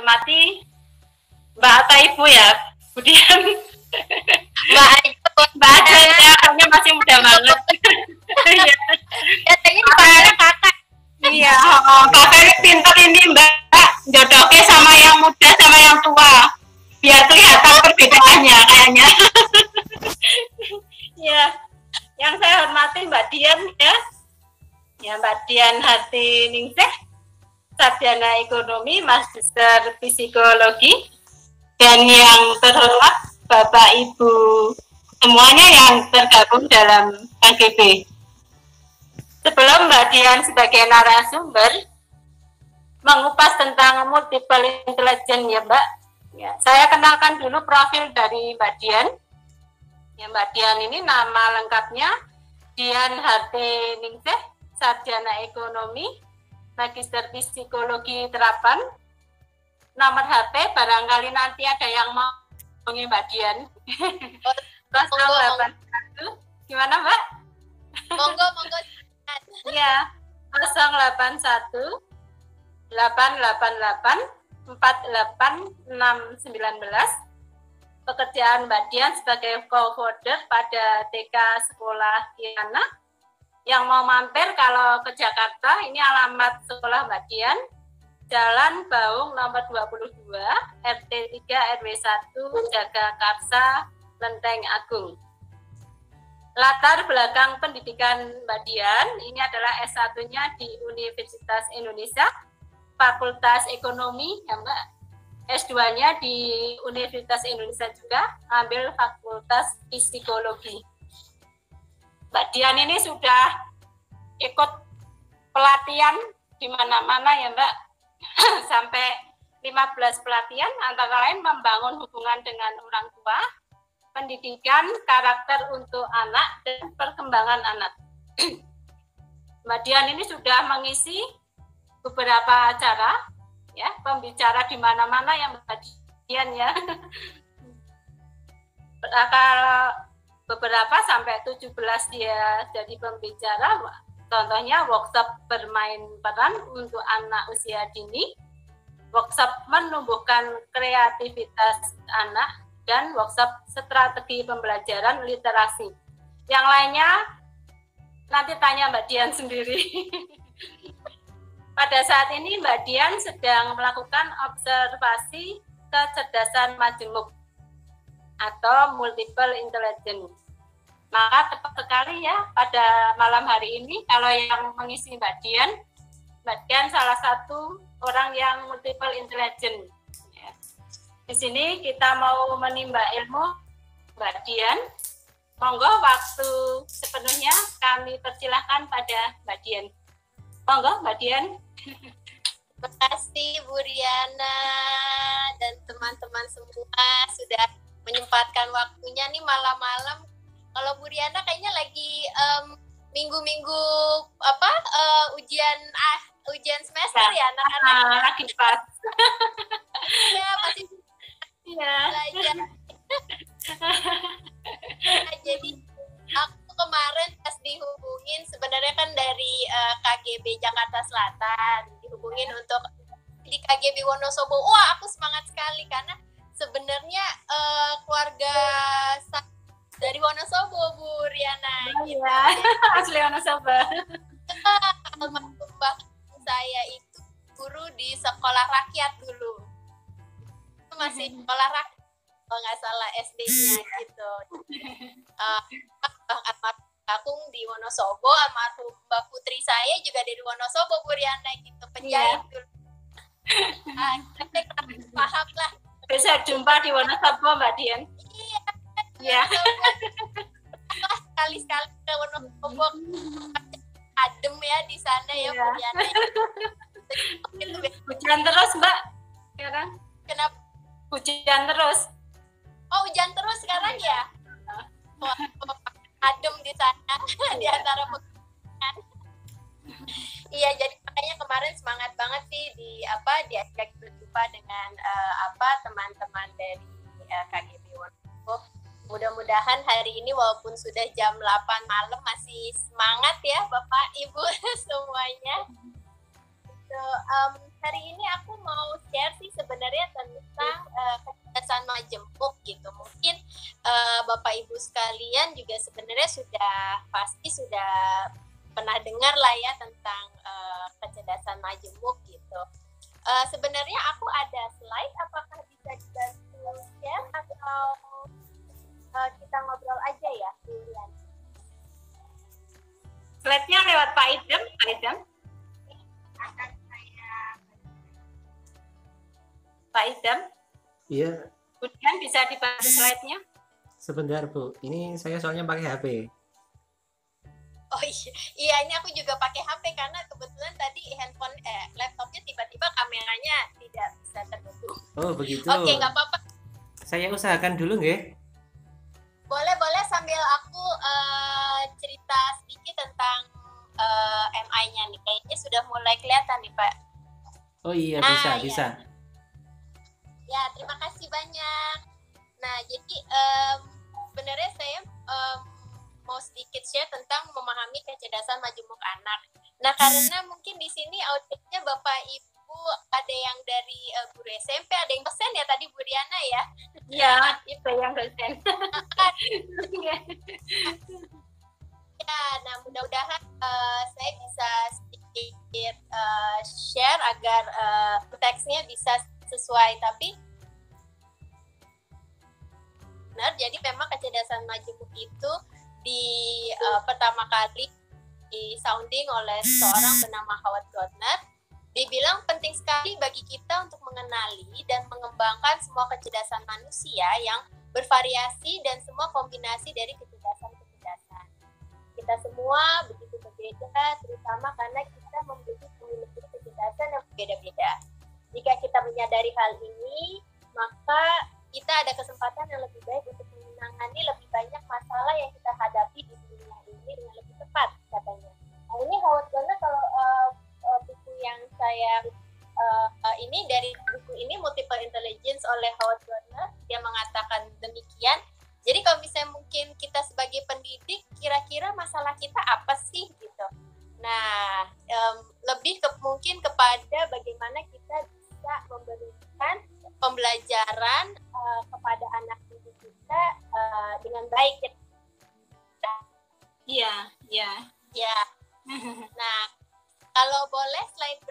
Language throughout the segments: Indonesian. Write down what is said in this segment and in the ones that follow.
hormati Mbak atau Ibu ya, kemudian Mbak aja, Mbak aja ya, kayaknya masih muda banget. Iya. Katanya dipanggilnya kakak. Iya, kakak ini pintar ini Mbak, jodohnya sama yang muda sama yang tua, biar kelihatan perbedaannya kayaknya. Ya, yang saya hormati Mbak Dian ya, Mbak Dian Harti Ningsih, sarjana ekonomi, magister psikologi, dan yang terhormat Bapak Ibu semuanya yang tergabung dalam KGB. Sebelum Mbak Dian sebagai narasumber mengupas tentang multiple intelligence ya Mbak, ya, saya kenalkan dulu profil dari Mbak Dian. Ya, Mbak Dian ini nama lengkapnya Dian Harti Ningsih, sarjana ekonomi, magister psikologi terapan. Nomor HP barangkali nanti ada yang mau hubungi Mbak Dian. 081. Gimana Mbak? Monggo. Iya, 081 888 48619. Pekerjaan Mbak Dian sebagai co-founder pada TK Sekolah Kiana. Yang mau mampir kalau ke Jakarta, ini alamat sekolah Mbak Dian, Jalan Baung nomor 22, RT 3 RW 1, Jagakarsa, Lenteng Agung. Latar belakang pendidikan Mbak Dian, ini adalah S1-nya di Universitas Indonesia, Fakultas Ekonomi, ya Mbak. S2-nya di Universitas Indonesia juga, ambil Fakultas Psikologi. Mbak Dian ini sudah ikut pelatihan di mana-mana ya Mbak, sampai 15 pelatihan, antara lain membangun hubungan dengan orang tua, pendidikan, karakter untuk anak, dan perkembangan anak. Mbak Dian ini sudah mengisi beberapa acara, ya, pembicara di mana-mana yang Mbak Dian ya. Kalau beberapa sampai 17 dia jadi pembicara, contohnya workshop bermain peran untuk anak usia dini, workshop menumbuhkan kreativitas anak, dan workshop strategi pembelajaran literasi. Yang lainnya nanti tanya Mbak Dian sendiri. Pada saat ini Mbak Dian sedang melakukan observasi kecerdasan majemuk atau multiple intelligence. Maka tepat sekali ya pada malam hari ini kalau yang mengisi Mbak Dian salah satu orang yang multiple intelligence. Di sini kita mau menimba ilmu Mbak Dian. Monggo waktu sepenuhnya kami persilahkan pada Mbak Dian. Monggo Mbak Dian. Terima kasih Bu Riana dan teman-teman semua sudah menyempatkan waktunya nih malam-malam. Kalau Bu Riana kayaknya lagi minggu-minggu ujian semester ya anak-anak. Lagi pas. Ya pasti. Belajar. Nah, jadi aku kemarin pas dihubungin sebenarnya kan dari KGB Jakarta Selatan, dihubungin untuk di KGB Wonosobo. Wah, aku semangat sekali karena sebenarnya keluarga dari Wonosobo, Bu Riana. Oh, gitu. Iya, asli Wonosobo. Mbak saya itu guru di sekolah rakyat dulu. Itu masih sekolah rakyat, kalau nggak salah SD-nya gitu. Almarhum Kakung di Wonosobo, almarhum Mbak Putri saya juga dari Wonosobo, Bu Riana gitu, penjahit dulu. Paham lah. Bisa jumpa di Wonosobo Mbak Dian. Iya. Sekali-sekali ke Wonosobo, adem ya di sana ya Bu Riana. Hujan terus Mbak sekarang. Kenapa? Hujan terus. Oh, hujan terus sekarang ya? Adem di sana di antara pegunungan. Iya, jadi makanya kemarin semangat banget sih diajak berjumpa dengan teman-teman dari KGB Wonosobo. Mudah-mudahan hari ini walaupun sudah jam 8 malam masih semangat ya Bapak Ibu semuanya. So, hari ini aku mau share sih sebenarnya tentang kecerdasan majemuk gitu. Mungkin Bapak Ibu sekalian juga sebenarnya pasti sudah pernah dengar lah ya tentang kecerdasan majemuk gitu. Sebenarnya aku ada slide, apakah bisa dibantu share atau kita ngobrol aja ya, Julian? Slide-nya lewat Pak Idem, Pak Idem. Akan saya Pak Idam? Iya. Kemudian bisa dibantu slide-nya? Sebentar Bu, ini saya soalnya pakai HP. Oh iya, ini aku juga pakai HP karena kebetulan tadi laptopnya tiba-tiba kameranya tidak bisa terhubung. Oh begitu. Oke, nggak apa-apa. Saya usahakan dulu nggih. Boleh sambil aku cerita sedikit tentang MI-nya nih. Kayaknya sudah mulai kelihatan nih Pak. Oh iya, bisa. Ya, terima kasih banyak. Nah, jadi sebenarnya saya mau sedikit share tentang memahami kecerdasan majemuk anak. Nah, karena mungkin di sini audiensnya Bapak Ibu ada yang dari guru SMP, ada yang dosen ya tadi Bu Riana ya? Iya, itu yang dosen. Ya, nah mudah-mudahan saya bisa sedikit share agar teksnya bisa sesuai. Tapi benar, jadi memang kecerdasan majemuk itu pertama kali di sounding oleh seorang bernama Howard Gardner. Dibilang penting sekali bagi kita untuk mengenali dan mengembangkan semua kecerdasan manusia yang bervariasi dan semua kombinasi dari kecerdasan-kecerdasan. Kita semua begitu berbeda, terutama karena kita memiliki kecerdasan yang berbeda-beda. Jika kita menyadari hal ini, maka kita ada kesempatan yang lebih baik untuk menangani lebih banyak masalah yang kita hadapi di dunia ini dengan lebih tepat, katanya. Nah, ini Howard Gardner, kalau buku yang saya ini dari buku ini Multiple Intelligence oleh Howard Gardner, dia mengatakan demikian. Jadi kalau misalnya mungkin kita sebagai pendidik, kira-kira masalah kita apa sih gitu. Nah, mungkin kepada bagaimana kita bisa memberikan pembelajaran kepada anak didik kita dengan baik. Iya. Ya. Nah, kalau boleh slide.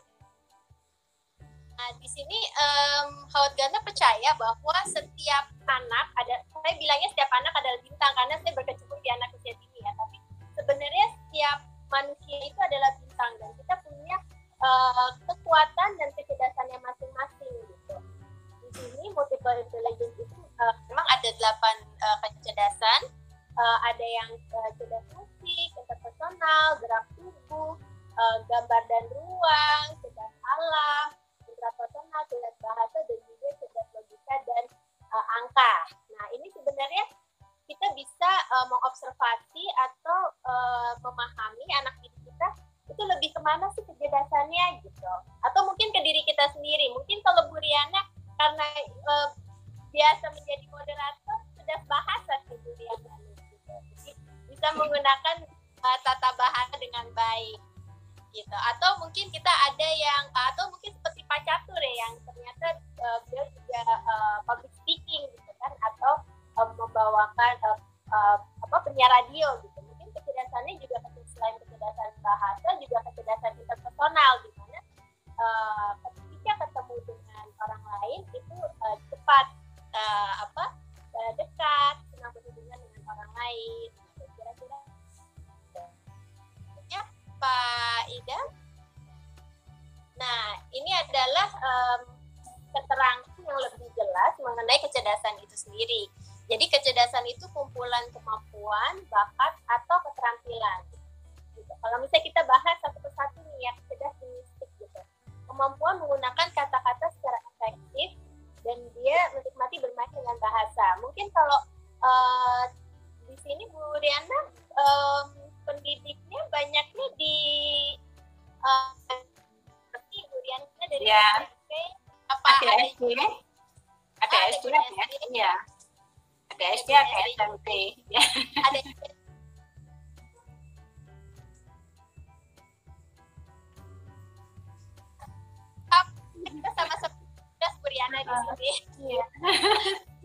Nah, di sini Howard Gardner percaya bahwa setiap anak saya bilangnya setiap anak adalah bintang karena saya berkecimpung di anak usia dini ya. Tapi sebenarnya setiap manusia itu adalah bintang dan kita punya kekuatan dan kecerdasannya masing-masing gitu. Di sini multiple intelligence itu memang ada 8 kecerdasan. Ada yang cerdas musik, interpersonal, gerak tubuh, gambar dan ruang, cerdas alam, intrapersonal, cerdas bahasa, dan juga cerdas logika dan angka. Nah, ini sebenarnya kita bisa mengobservasi atau memahami anak didik kita itu lebih kemana sih kecerdasannya gitu. Atau mungkin ke diri kita sendiri. Mungkin kalau Bu Riana karena biasa menjadi moderator, cerdas bahasa sih Bu Riana gitu. Jadi bisa menggunakan tata bahasa dengan baik gitu. Atau mungkin kita ada yang atau mungkin seperti Pak Catur ya yang ternyata beliau juga public speaking gitu kan, atau membawakan penyiar radio gitu. Mungkin kecerdasannya juga selain kecerdasan bahasa juga kecerdasan interpersonal di mana ketika ketemu dengan orang lain itu cepat dekat, senang berhubungan dengan orang lain. Kira-kira ya Pak Ida. Nah, ini adalah keterangan yang lebih jelas mengenai kecerdasan itu sendiri. Jadi kecerdasan itu kumpulan kemampuan, bakat, atau keterampilan. Gitu. Kalau misalnya kita bahas satu persatu nih ya, cerdas linguistik gitu. Kemampuan menggunakan kata-kata secara efektif dan dia menikmati bermain dengan bahasa. Mungkin kalau di sini Bu Riana pendidiknya banyaknya di Bu Riana dari SMP apa ada SD? Ada SD, ya. Ada SD, ada SMP. Ya. Ada sederhana di sini. Iya.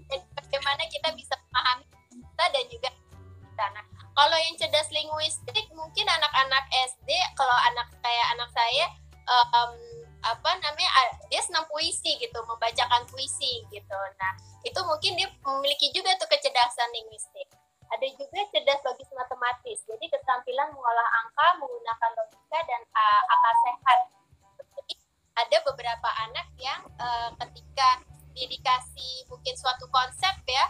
Dan bagaimana kita bisa memahami kita dan juga kita. Nah, kalau yang cerdas linguistik mungkin anak-anak SD, kalau kayak anak saya dia senang puisi gitu, membacakan puisi gitu. Nah, itu mungkin dia memiliki juga tuh kecerdasan linguistik. Ada juga cerdas logis matematis, jadi keterampilan mengolah angka menggunakan logika dan akal sehat. Jadi ada beberapa anak yang ketika dia dikasih mungkin suatu konsep ya,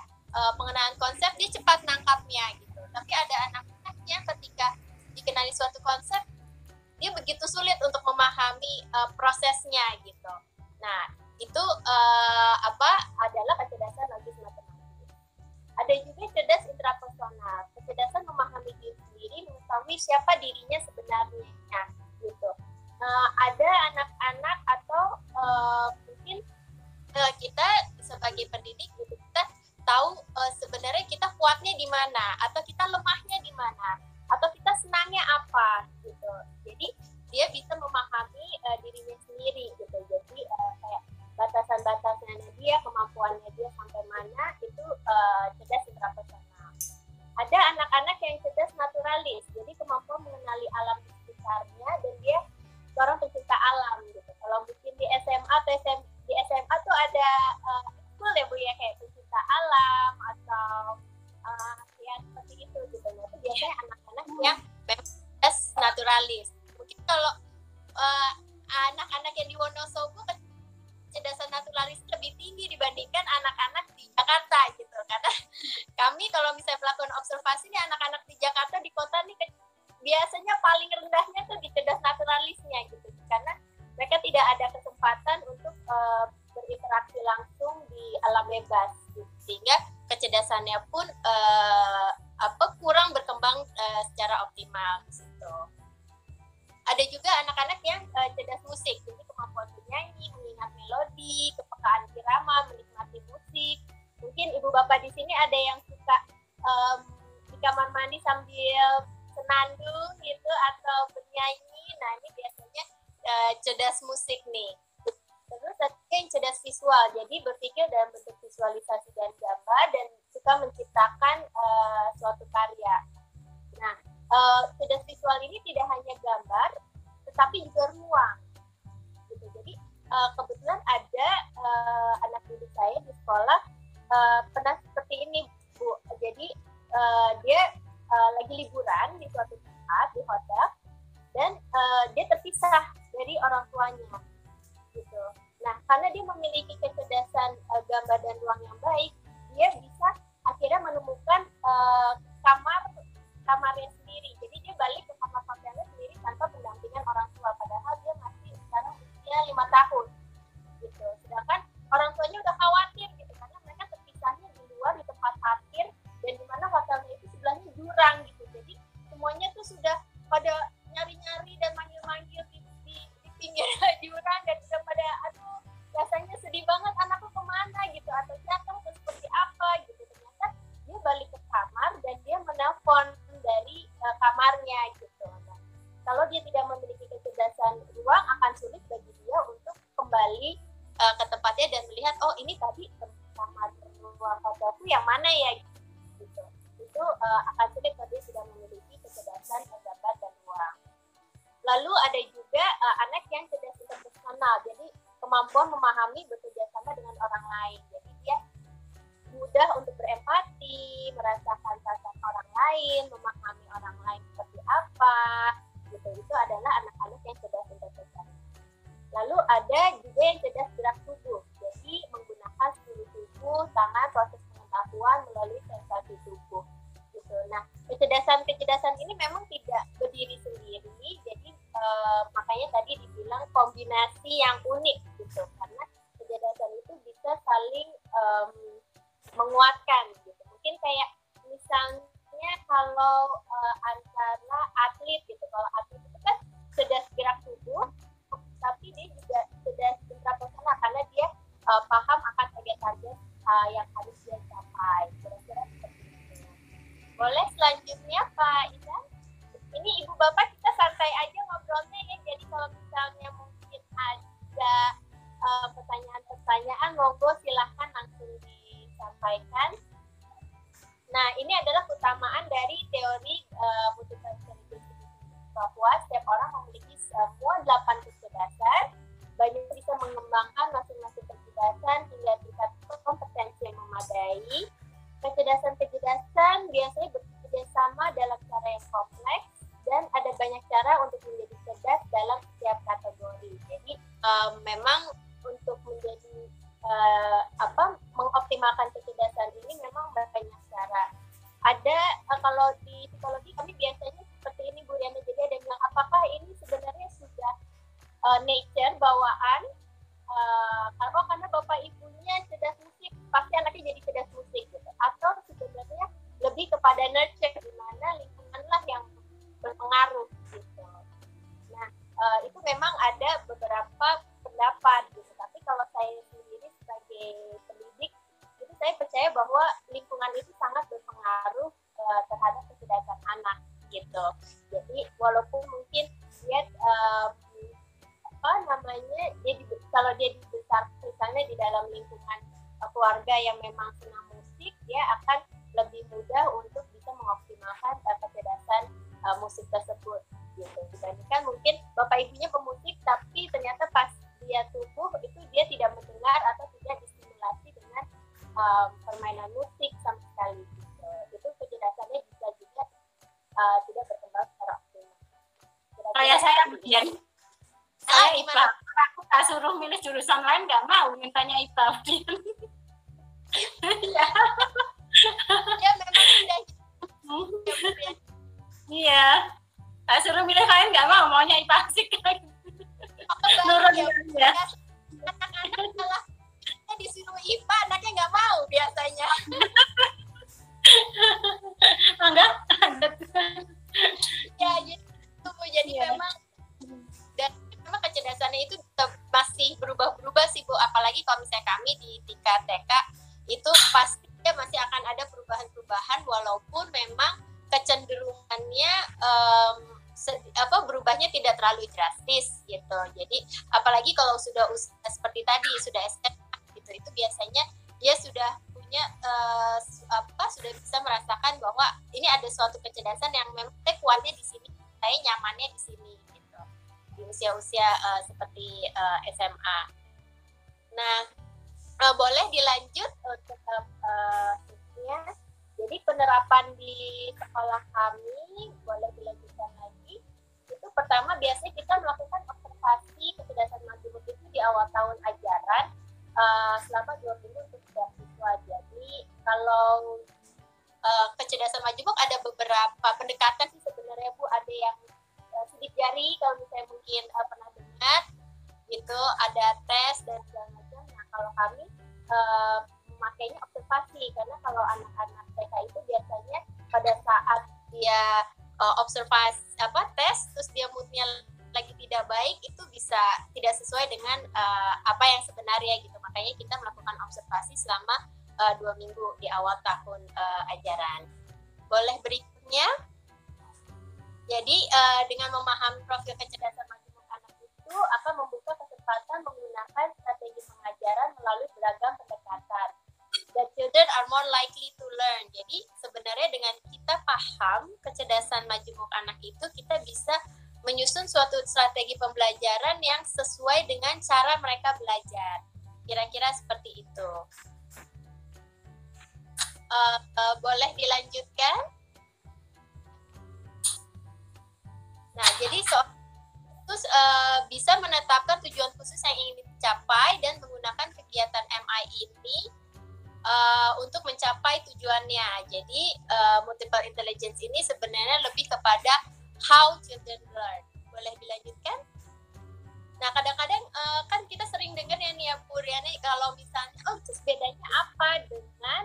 pengenalan konsep, dia cepat nangkapnya gitu. Tapi ada anak-anak yang ketika dikenali suatu konsep, dia begitu sulit untuk memahami prosesnya gitu. Nah, itu adalah kecerdasan logis matematis. Ada juga cerdas intrapersonal, kecerdasan memahami diri sendiri, mengetahui siapa dirinya sebenarnya gitu. Ada anak-anak atau mungkin kita sebagai pendidik gitu, kita tahu sebenarnya kita kuatnya di mana atau kita lemahnya di mana atau kita senangnya apa gitu. Jadi dia bisa memahami dirinya sendiri gitu. Jadi kayak batasan-batasannya dia, kemampuannya dia sampai mana, itu cerdas intrapersonal. Ada anak-anak yang cerdas naturalis, jadi kemampuan mengenali alam di sekitarnya dan dia seorang pencinta alam gitu. Kalau mungkin di SMA atau di SMA tuh ada school ya Bu ya, kayak pencinta alam atau ya seperti itu gitu. Nah, itu biasanya anak-anak yang cerdas naturalis. Mungkin kalau anak-anak yang di Wonosobo kecerdasan naturalis lebih tinggi dibandingkan anak-anak di Jakarta gitu. Karena kami kalau misalnya melakukan observasi nih, anak-anak di Jakarta di kota nih biasanya paling rendahnya tuh di cerdas naturalisnya gitu. Karena mereka tidak ada kesempatan untuk berinteraksi langsung di alam bebas gitu. Sehingga kecerdasannya pun kurang berkembang secara optimal gitu. Ada juga anak-anak yang cerdas musik, jadi kemampuan bernyanyi, mengingat melodi, kepekaan irama, menikmati musik. Mungkin ibu bapak di sini ada yang suka di kamar mandi sambil senandung gitu atau bernyanyi. Nah, ini biasanya cerdas musik nih. Terus ada yang cerdas visual, jadi berpikir dalam bentuk visualisasi dan gambar dan suka menciptakan suatu karya. Nah, cerdas visual ini tidak hanya gambar, tetapi juga ruang. Gitu. Jadi kebetulan ada anak didik saya di sekolah pernah seperti ini, Bu. Jadi dia lagi liburan di suatu tempat di hotel dan dia terpisah dari orang tuanya. Gitu. Nah, karena dia memiliki kecerdasan gambar dan ruang yang baik, dia bisa akhirnya menemukan kamarnya sendiri. Jadi dia balik ke kamar hotelnya sendiri tanpa pendampingan orang tua, padahal dia masih sekarang usia 5 tahun. Gitu. Sedangkan orang tuanya udah khawatir gitu karena mereka terpisahnya di luar di tempat parkir dan di mana hotelnya itu sebelahnya jurang gitu. Jadi semuanya tuh sudah pada nyari-nyari dan manggil-manggil di pinggir jurang dan sudah pada rasanya sedih banget, anakku kemana gitu atau jatuh atau seperti apa gitu. Ternyata dia balik ke kamar dan dia menelpon dari kamarnya gitu. Nah, kalau dia tidak memiliki kecerdasan ruang, akan sulit bagi dia untuk kembali ke tempatnya dan melihat, oh ini tadi kamar ruang hotelku yang mana ya gitu. Itu akan sulit kalau dia sudah memiliki kecerdasan gambar dan ruang. Lalu ada juga anak yang cerdas interpersonal, jadi kemampuan memahami bekerja sama dengan orang lain. Jadi dia mudah untuk berempati, merasakan perasaan orang lain, memahami orang lain seperti apa, gitu. Itu adalah anak-anak yang cerdas interpersonal. Lalu ada juga yang cerdas gerak tubuh, jadi menggunakan seluruh tubuh, tangan, proses pengetahuan melalui sensasi tubuh. Gitu. Nah, kecerdasan ini memang tidak berdiri sendiri, jadi makanya tadi dibilang kombinasi yang unik gitu, karena kecerdasan itu bisa saling menguatkan gitu. Mungkin kayak misalnya kalau antara atlet gitu, kalau atlet itu kan cerdas gerak tubuh, tapi dia juga cerdas intrapersonal karena dia paham akan target-target yang harus dia capai. Kira-kira seperti itu. Boleh selanjutnya Pak Isan? Ini Ibu Bapak kita santai aja ngobrolnya ya, jadi kalau misalnya mungkin ada pertanyaan-pertanyaan sampaikan. Nah, ini adalah keutamaan dari teori multiple intelligence, bahwa setiap orang memiliki semua 8 kecerdasan, banyak bisa mengembangkan masing-masing kecerdasan hingga tingkat kompetensi yang memadai. Kecerdasan biasanya bekerja sama dalam cara yang kompleks dan ada banyak cara untuk menjadi cerdas dalam setiap kategori. Jadi memang untuk menjadi mengoptimalkan kecerdasan ini memang banyak cara. Ada kalau di psikologi kami biasanya seperti ini Bu Riana, jadi ada yang bilang apakah ini sebenarnya sudah nature bawaan, karena bapak ibunya cerdas musik pasti anaknya jadi cerdas musik gitu, atau sebenarnya lebih kepada nurture di mana lingkunganlah yang berpengaruh gitu. Nah itu memang ada beberapa pendapat gitu, tapi kalau saya sendiri sebagai pendidik itu saya percaya bahwa lingkungan itu sangat berpengaruh terhadap kecerdasan anak gitu. Jadi walaupun mungkin dia kalau dia dibesar misalnya di dalam lingkungan keluarga yang memang senang musik, dia akan lebih mudah untuk bisa mengoptimalkan kecerdasan musik tersebut gitu. Dibandingkan mungkin bapak ibunya pemusik tapi ternyata pas dia tumbuh itu dia tidak mendengar atau tidak distimulasi dengan permainan musik sama sekali gitu. Itu kecerdasannya bisa juga tidak berkembang secara optimal. Kayak saya begini, saya IPA, aku tak suruh milih jurusan lain, nggak mau, mintanya IPA. Ya. Ya memang tidak. Iya, tak suruh milih lain nggak mau, maunya IPA sih kan. Nurun ya. Anak-anak malah disuruh IPA, anaknya nggak mau biasanya. Enggak. Ya jadi memang dan memang kecerdasannya itu masih berubah-berubah sih Bu, apalagi kalau misalnya kami di tingkat TK itu pasti masih akan ada perubahan-perubahan walaupun memang kecenderungannya berubahnya tidak terlalu drastis gitu. Jadi apalagi kalau sudah usia seperti tadi sudah SMA gitu, itu biasanya dia sudah punya sudah bisa merasakan bahwa ini ada suatu kecerdasan yang memang kuatnya di sini, saya nyamannya di sini gitu. Di usia-usia seperti SMA. Nah, boleh dilanjut untuk jadi penerapan di sekolah kami boleh dilanjutkan lagi. Itu pertama biasanya kita melakukan observasi kecerdasan majemuk itu di awal tahun ajaran selama 2 minggu untuk setiap siswa. Jadi kalau kecerdasan majemuk ada beberapa pendekatan sih sebenarnya Bu, ada yang sidik jari kalau misalnya mungkin pernah dengar gitu, ada tes dan segala macam. Nah kalau kami memakainya observasi, karena kalau anak-anak TK itu biasanya pada saat dia observasi tes terus dia moodnya lagi tidak baik, itu bisa tidak sesuai dengan apa yang sebenarnya gitu. Makanya kita melakukan observasi selama 2 minggu di awal tahun ajaran. Boleh berikutnya. Jadi dengan memahami profil kecerdasan majemuk anak itu akan membuka kesempatan menggunakan strategi pengajaran melalui beragam pendekatan. The children are more likely to learn. Jadi sebenarnya dengan kita paham kecerdasan majemuk anak itu, kita bisa menyusun suatu strategi pembelajaran yang sesuai dengan cara mereka belajar. Kira-kira seperti itu. Boleh dilanjutkan? Nah, jadi terus bisa menetapkan tujuan khusus yang ingin dicapai dan menggunakan kegiatan MI ini untuk mencapai tujuannya. Jadi multiple intelligence ini sebenarnya lebih kepada how children learn. Boleh dilanjutkan? Nah, kadang-kadang kan kita sering dengar ya nih ya Bu Riana, kalau misalnya terus bedanya apa dengan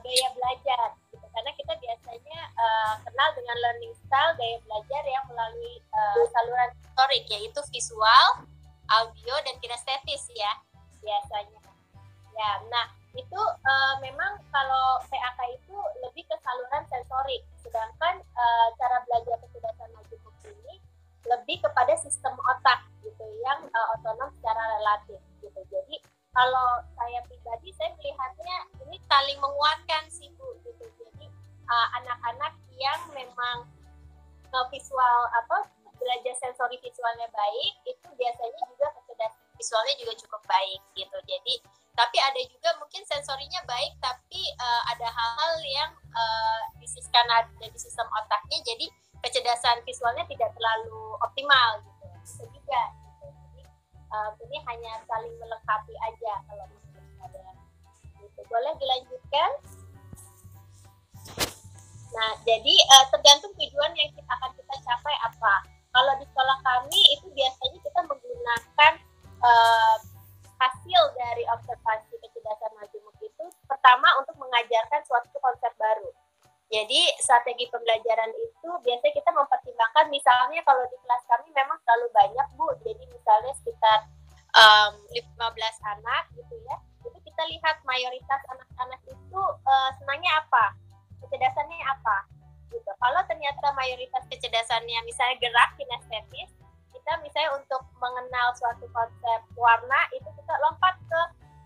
gaya belajar gitu. Karena kita biasanya kenal dengan learning style gaya belajar yang melalui saluran sensorik, yaitu visual, audio, dan kinestetis ya biasanya. Ya, nah itu memang kalau PAK itu lebih ke saluran sensorik, sedangkan cara belajar kecerdasan majemuk ini lebih kepada sistem otak gitu yang otonom secara relatif gitu. Jadi kalau saya pribadi saya melihatnya ini saling menguatkan sih Bu gitu. Jadi anak-anak yang memang visual belajar sensori visualnya baik itu biasanya juga kecerdasan visualnya juga cukup baik gitu. Jadi tapi ada juga mungkin sensorinya baik tapi ada hal-hal yang karena ada di sistem otaknya jadi kecerdasan visualnya tidak terlalu optimal gitu. Bisa juga gitu. Jadi ini hanya saling melengkapi aja kalau menurut saya. Gitu. Boleh dilanjutkan? Nah, jadi tergantung tujuan yang akan kita capai apa. Kalau di sekolah kami itu biasanya kita menggunakan hasil dari observasi kecerdasan majemuk itu pertama untuk mengajarkan suatu konsep baru. Jadi strategi pembelajaran itu biasanya kita mempertimbangkan misalnya kalau di kelas kami memang terlalu banyak Bu, jadi misalnya sekitar 15 anak gitu ya. Itu kita lihat mayoritas anak-anak itu senangnya apa, kecerdasannya apa gitu. Kalau ternyata mayoritas kecerdasannya misalnya gerak kinestetis, kita misalnya untuk mengenal suatu konsep warna itu kita lompat ke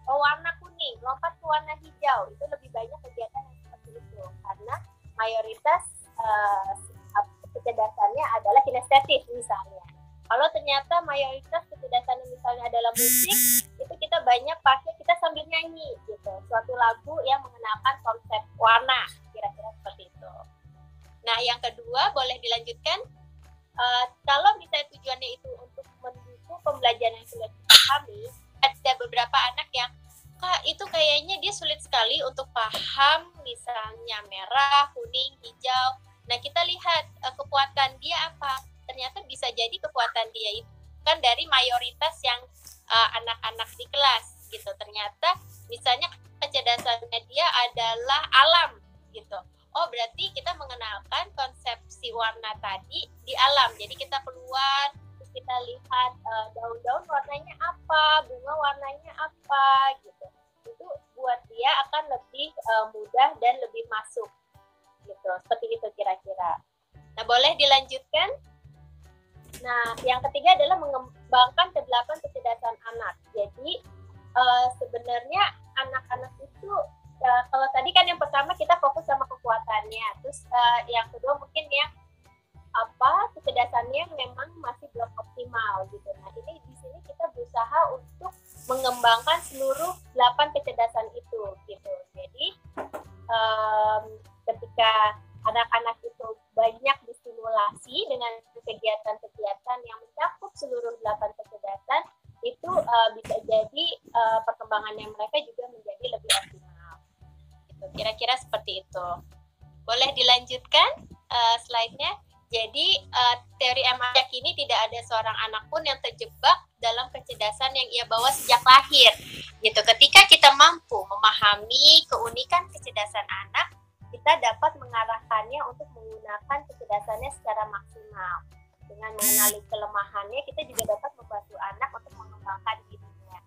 warna kuning, lompat ke warna hijau. Itu lebih banyak kegiatan yang seperti itu karena mayoritas kecerdasannya adalah kinestetis misalnya. Kalau ternyata mayoritas kecerdasannya misalnya adalah musik, itu kita banyak pakai kita sambil nyanyi gitu, suatu lagu yang mengenalkan konsep warna, kira-kira seperti itu. Nah, yang kedua boleh dilanjutkan. Kalau misalnya tujuannya itu untuk mendukung pembelajaran yang sulit dipahami, ada beberapa anak yang Kak, itu kayaknya dia sulit sekali untuk paham misalnya merah, kuning, hijau. Nah, kita lihat kekuatan dia apa. Ternyata bisa jadi kekuatan dia itu kan dari mayoritas yang anak-anak di kelas gitu. Ternyata misalnya kecerdasannya dia adalah alam gitu. Oh, berarti kita mengenalkan konsepsi warna tadi di alam. Jadi kita keluar, terus kita lihat daun-daun warnanya apa, bunga warnanya apa gitu. Itu buat dia akan lebih mudah dan lebih masuk gitu. Seperti itu kira-kira. Nah, boleh dilanjutkan? Nah, yang ketiga adalah mengembangkan ke-8 kecerdasan anak. Jadi sebenarnya anak-anak itu kalau tadi kan yang pertama kita fokus sama kekuatannya, terus yang kedua mungkin yang kecerdasannya memang masih belum optimal gitu. Nah, ini di sini kita berusaha untuk mengembangkan seluruh 8 kecerdasan itu gitu. Jadi ketika anak-anak itu banyak distimulasi dengan kegiatan-kegiatan yang mencakup seluruh 8 kecerdasan, itu bisa jadi perkembangannya mereka juga menjadi lebih optimal. Gitu. Kira-kira seperti itu. Boleh dilanjutkan slide-nya. Jadi teori M. Yakini tidak ada seorang anak pun yang terjebak dalam kecerdasan yang ia bawa sejak lahir. Gitu. Ketika kita mampu memahami keunikan kecerdasan anak, kita dapat mengarahkannya untuk menggunakan kecerdasannya secara maksimal. Dengan mengenali kelemahannya, kita juga dapat membantu anak untuk mengembangkan dirinya.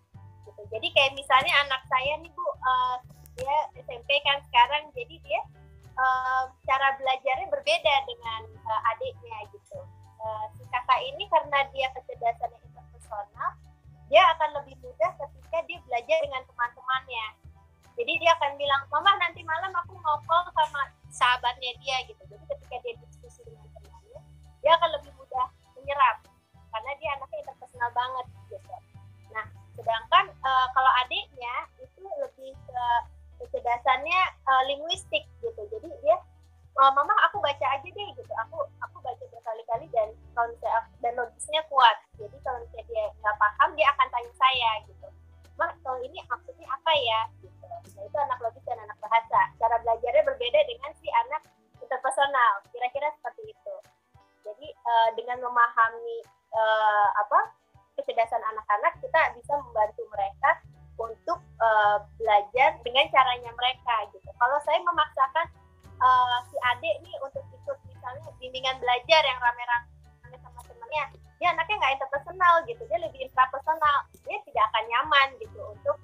Gitu. Jadi kayak misalnya anak saya nih Bu, dia SMP kan sekarang, jadi dia cara belajarnya berbeda dengan adiknya gitu. Si kakak ini karena dia kecerdasannya interpersonal, dia akan lebih mudah ketika dia belajar dengan teman-temannya. Jadi dia akan bilang, Mama nanti malam aku mau call sama sahabatnya dia gitu. Jadi ketika dia diskusi dengan temannya, dia akan lebih mudah menyerap karena dia anaknya interpersonal banget gitu. Nah, sedangkan kalau adiknya itu lebih ke kecerdasannya linguistik gitu. Jadi dia Mama aku baca aja deh gitu. Aku baca berkali-kali dan konsep dan logisnya kuat. Jadi kalau misalnya dia nggak paham, dia akan tanya saya gitu. Mak, kalau ini maksudnya apa ya? Gitu. Nah, itu anak logis dan anak bahasa. Cara belajarnya berbeda dengan si anak interpersonal. Kira-kira seperti itu. Jadi dengan memahami kecerdasan anak-anak, kita bisa membantu mereka untuk belajar dengan caranya mereka gitu. Kalau saya memaksakan si adik nih untuk ikut misalnya bimbingan belajar yang rame-rame sama temannya, dia anaknya nggak interpersonal gitu, dia lebih intrapersonal, dia tidak akan nyaman gitu untuk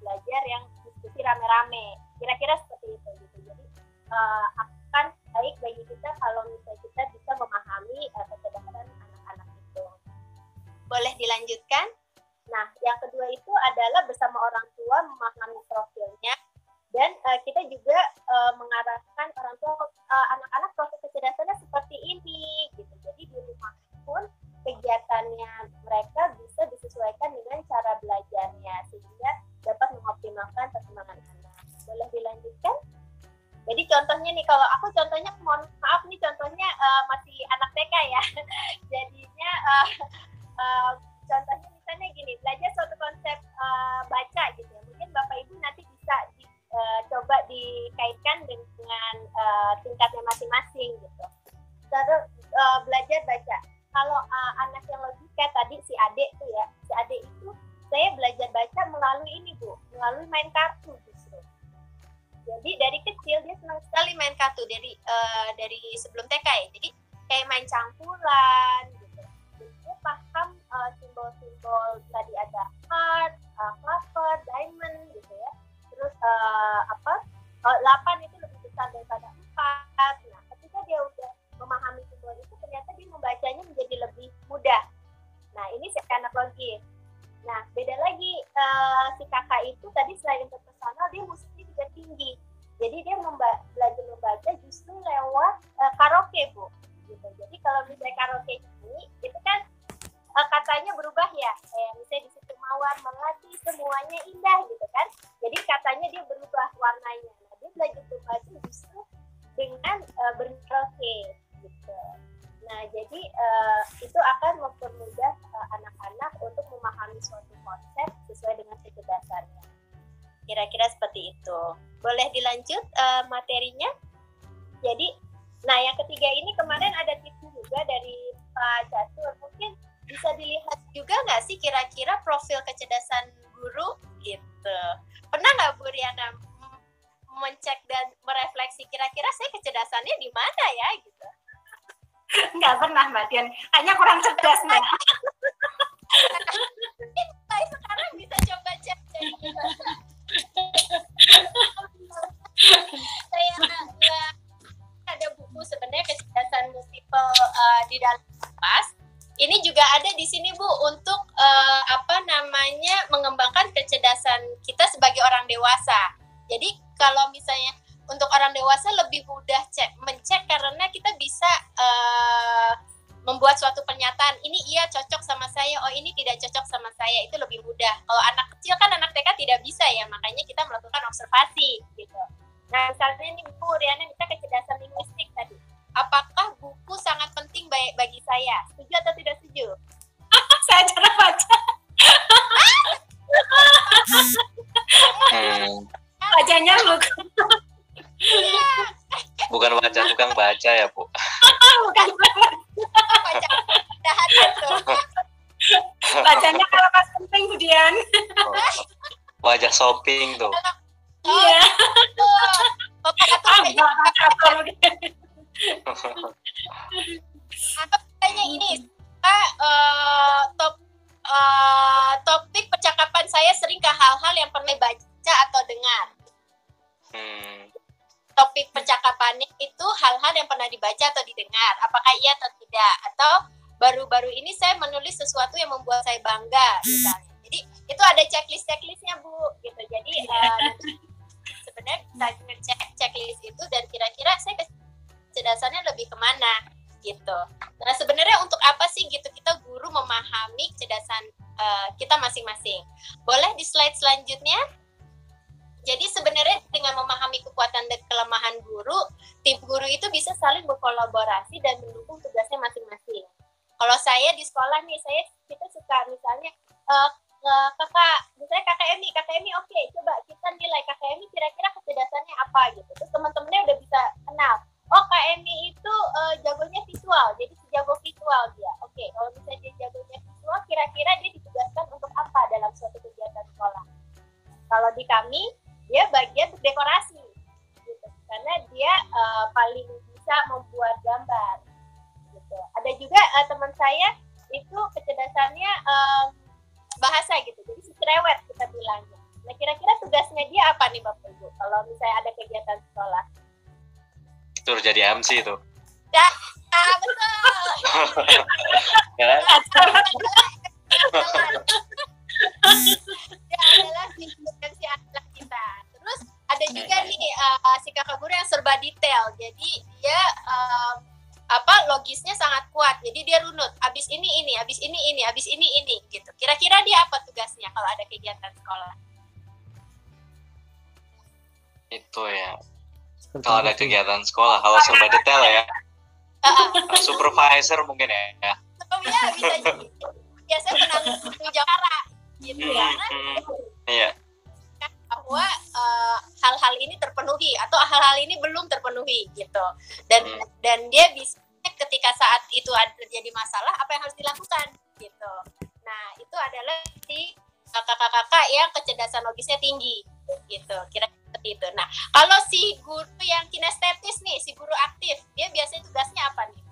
belajar yang diskusi rame-rame. Kira-kira seperti itu gitu. Jadi akan baik bagi kita kalau misalnya kita bisa memahami kecerdasan anak-anak itu. Boleh dilanjutkan? Nah, yang kedua itu adalah bersama orang tua memahami profilnya. Dan kita juga mengarahkan orang tua anak-anak proses kecerdasannya seperti ini gitu. Jadi di rumah pun kegiatannya mereka bisa disesuaikan dengan cara belajarnya sehingga dapat mengoptimalkan perkembangan anak. Boleh dilanjutkan? Jadi contohnya nih, kalau aku contohnya, mohon maaf nih, contohnya masih anak TK ya. Jadinya contohnya misalnya gini, belajar suatu konsep baca gitu ya. Mungkin Bapak Ibu nanti bisa coba dikaitkan dengan tingkatnya masing-masing gitu. Terus belajar baca. Kalau anak yang logika tadi si Ade tuh ya, si Ade itu saya belajar baca melalui ini Bu, melalui main kartu justru. Jadi dari kecil dia senang sekali main kartu dari sebelum TK ya. Jadi kayak main campuran gitu. Jadi dia paham simbol-simbol, tadi ada heart, flower, diamond gitu ya. Terus 8 itu lebih besar daripada 4. Nah, ketika dia udah memahami simbol itu, ternyata dia membacanya menjadi lebih mudah. Nah, ini si anak logis. Nah, beda lagi si kakak itu tadi selain interpersonal, dia musiknya juga tinggi. Jadi dia belajar membaca justru lewat karaoke, Bu. Gitu. Jadi kalau misalnya karaoke ini, itu kan katanya berubah ya. Misalnya di situ mawar melati, semuanya indah gitu kan. Jadi katanya dia berubah warnanya. Nah, dia belajar membaca justru dengan berkaraoke gitu. Nah, jadi itu akan mempermudah anak-anak untuk memahami suatu konsep sesuai dengan kecerdasannya. Kira-kira seperti itu. Boleh dilanjut materinya? Jadi, nah yang ketiga ini kemarin ada tips juga dari Pak Catur. Mungkin bisa dilihat juga nggak sih kira-kira profil kecerdasan guru gitu. Pernah nggak Bu Riana mencek dan merefleksi kira-kira saya kecerdasannya di mana ya gitu? Nggak pernah Mbak Dian, kayaknya kurang cerdas Mbak. Mungkin sekarang bisa coba cek gitu. Saya ada buku sebenarnya kecerdasan multiple di dalam pas. Ini juga ada di sini Bu untuk mengembangkan kecerdasan kita sebagai orang dewasa. Jadi kalau misalnya untuk orang dewasa lebih mudah mencek karena kita bisa membuat suatu pernyataan, ini iya cocok sama saya, oh ini tidak cocok sama saya, itu lebih mudah. Kalau anak kecil kan anak TK tidak bisa ya, makanya kita melakukan observasi gitu. Nah misalnya nih Bu Riana bisa kecerdasan linguistik tadi. Apakah buku sangat penting bagi saya? Setuju atau tidak setuju? Saya jarang baca. Bacanya lu. Bukan baca, tukang baca ya Bu. Bukan Baca daharan tuh. bacanya kalau pas penting Bu Dian. Wajah shopping tuh. Iya. Kayaknya ini topik percakapan saya sering ke hal-hal yang pernah baca atau dengar. Topik percakapannya itu hal-hal yang pernah dibaca atau didengar. Apakah iya atau tidak? Atau baru-baru ini saya menulis sesuatu yang membuat saya bangga misalnya. Jadi itu ada checklist-checklistnya Bu. Gitu. Jadi sebenarnya bisa ngecek checklist itu dan kira-kira saya kecerdasannya lebih kemana gitu. Nah sebenarnya untuk apa sih gitu kita guru memahami kecerdasan kita masing-masing. Boleh di slide selanjutnya. Jadi sebenarnya dengan memahami kekuatan dan kelemahan guru, tim guru itu bisa saling berkolaborasi dan mendukung tugasnya masing-masing. Kalau saya di sekolah nih, kita suka misalnya misalnya kakak Emi, oke, coba kita nilai kakak Emi kira-kira kecerdasannya apa gitu. Terus teman-temannya udah bisa kenal. Oh, Kak Emi itu jagonya visual, jadi jago visual dia. Oke, kalau misalnya dia jagonya visual, kira-kira dia ditugaskan untuk apa dalam suatu kegiatan sekolah? Kalau di kami, dia bagian untuk dekorasi, gitu. Karena dia paling bisa membuat gambar, gitu. Ada juga teman saya itu kecerdasannya bahasa gitu, jadi si cerewet kita bilangnya. Nah kira-kira tugasnya dia apa nih Bapak Ibu kalau misalnya ada kegiatan sekolah? Tur jadi MC itu. Ya, betul. Ya kan? Dia adalah si anak kita. Terus ada juga si kakak guru yang serba detail. Jadi dia logisnya sangat kuat. Jadi dia runut. Abis ini, abis ini, abis ini gitu. Kira-kira dia apa tugasnya kalau ada kegiatan sekolah? Itu ya. Seperti Kalau ada itu. kegiatan sekolah, kalau serba detail ya. Supervisor mungkin ya. Oh ya, bisa jadi. Biasanya penanggung jawab gitu. Karena Iya. bahwa hal-hal ini terpenuhi atau hal-hal ini belum terpenuhi gitu. Dan dia bisa ketika saat itu ada terjadi masalah, apa yang harus dilakukan gitu. Nah, itu adalah si kakak-kakak yang kecerdasan logisnya tinggi gitu. Kira-kira seperti itu. Nah, kalau si guru yang kinestetis nih, si guru aktif, dia biasanya tugasnya apa nih?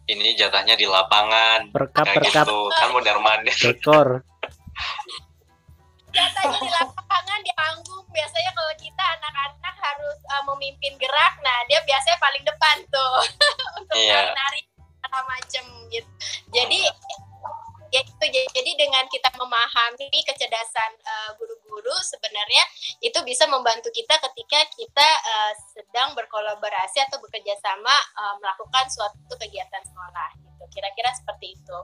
Ini jatahnya di lapangan. Perkap, Kayak perkap. gitu. Kan mondar-mandir. Dekor. Biasanya di lapangan, di panggung, biasanya kalau kita anak-anak harus memimpin gerak, nah dia biasanya paling depan tuh untuk Iya. nari-nari segala macem gitu. Jadi ya itu, jadi dengan kita memahami kecerdasan guru-guru sebenarnya itu bisa membantu kita ketika kita sedang berkolaborasi atau bekerja sama melakukan suatu kegiatan sekolah gitu. Kira-kira seperti itu.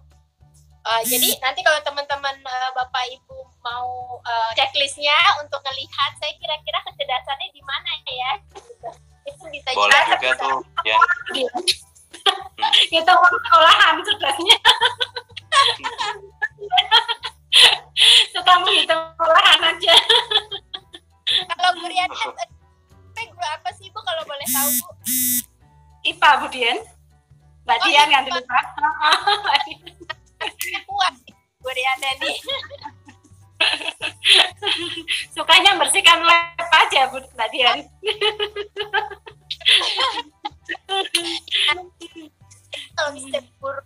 Jadi nanti kalau teman-teman Bapak Ibu mau checklistnya untuk melihat saya kira-kira kecerdasannya di mana ya gitu. Itu bisa Boleh juga tuh ya. Itu sekolahan cerdasnya. Suka menghitung sekolahan aja. Kalau Bu Rian guru apa sih Bu kalau boleh tahu Bu? IPA Bu Dian. Mbak Oh, Dian yang IPA. dulu Pak. Kuat Bu Rian nih. Sukanya bersihkan lab aja Bu Mbak Dian. Kalau misalnya guru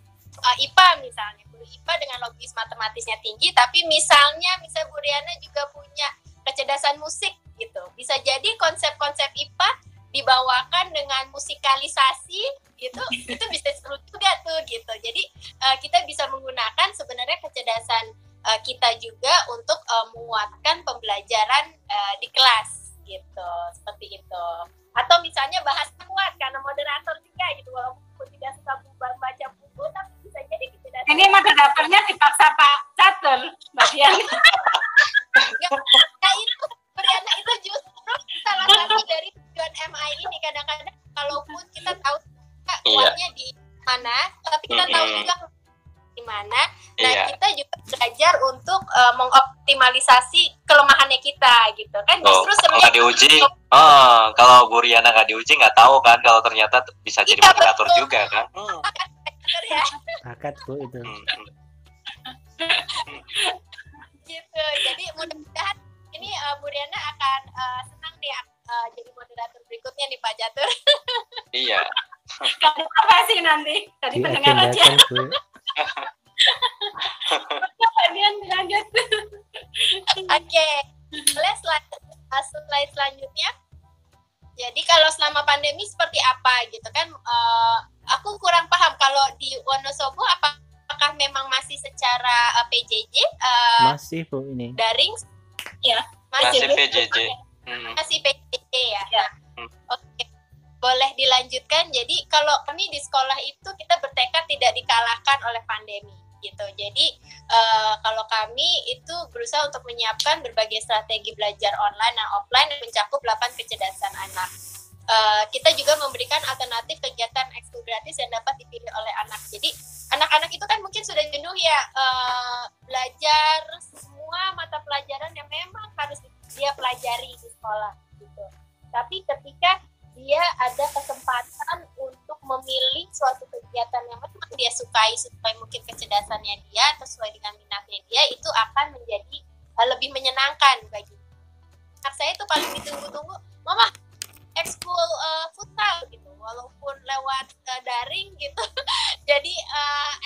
IPA misalnya, guru IPA dengan logis matematisnya tinggi, tapi misalnya Bu Riana juga punya kecerdasan musik gitu. Bisa jadi konsep-konsep IPA dibawakan dengan musikalisasi gitu, itu bisa seru juga tuh gitu. Jadi kita bisa menggunakan sebenarnya kecerdasan kita juga untuk menguatkan pembelajaran di kelas gitu, seperti itu. Atau misalnya bahasa kuat karena moderator juga gitu, walaupun tidak suka baca buku, tapi bisa jadi kecerdasan. Ini moderatornya dipaksa Pak Catur, Mbak Dian. Nah itu Briana itu justru salah satu dari tujuan MI ini. Kadang-kadang kalaupun kita tahu kuatnya di mana, tapi kita tahu juga di mana. Nah kita juga belajar untuk mengoptimalisasi kelemahannya kita gitu kan. Justru Kalau nggak diuji, kalau Bu Riana nggak diuji nggak tahu kan kalau ternyata bisa jadi Iya, moderator betul. juga kan. ya Akad Bu itu. gitu. Jadi mudah-mudahan ini Bu Riana akan senang nih jadi moderator berikutnya nih Pak Catur. Iya. Kalau profesi nanti dari pendengar aja. Diagendakan Bu. Mbak Dian lanjut. Oke, boleh slide selanjutnya. Jadi kalau selama pandemi seperti apa gitu kan? Aku kurang paham kalau di Wonosobo apakah memang masih secara PJJ? Masih Bu ini. Daring? Ya, Masih PJJ. Masih PJJ ya. Ya. Oke. Boleh dilanjutkan. Jadi kalau kami di sekolah itu kita bertekad tidak dikalahkan oleh pandemi gitu. Jadi kalau kami itu berusaha untuk menyiapkan berbagai strategi belajar online dan offline yang mencakup 8 kecerdasan anak. Kita juga memberikan alternatif kegiatan ekskul gratis yang dapat dipilih oleh anak. Jadi anak-anak itu kan mungkin sudah jenuh ya belajar semua mata pelajaran yang memang harus dia pelajari di sekolah gitu. Tapi ketika dia ada kesempatan untuk memilih suatu kegiatan yang memang dia sukai sesuai mungkin kecerdasannya dia, sesuai dengan minatnya dia, itu akan menjadi lebih menyenangkan bagi anak saya. Itu paling ditunggu-tunggu, Mama ekskul futsal gitu, walaupun lewat daring gitu. Jadi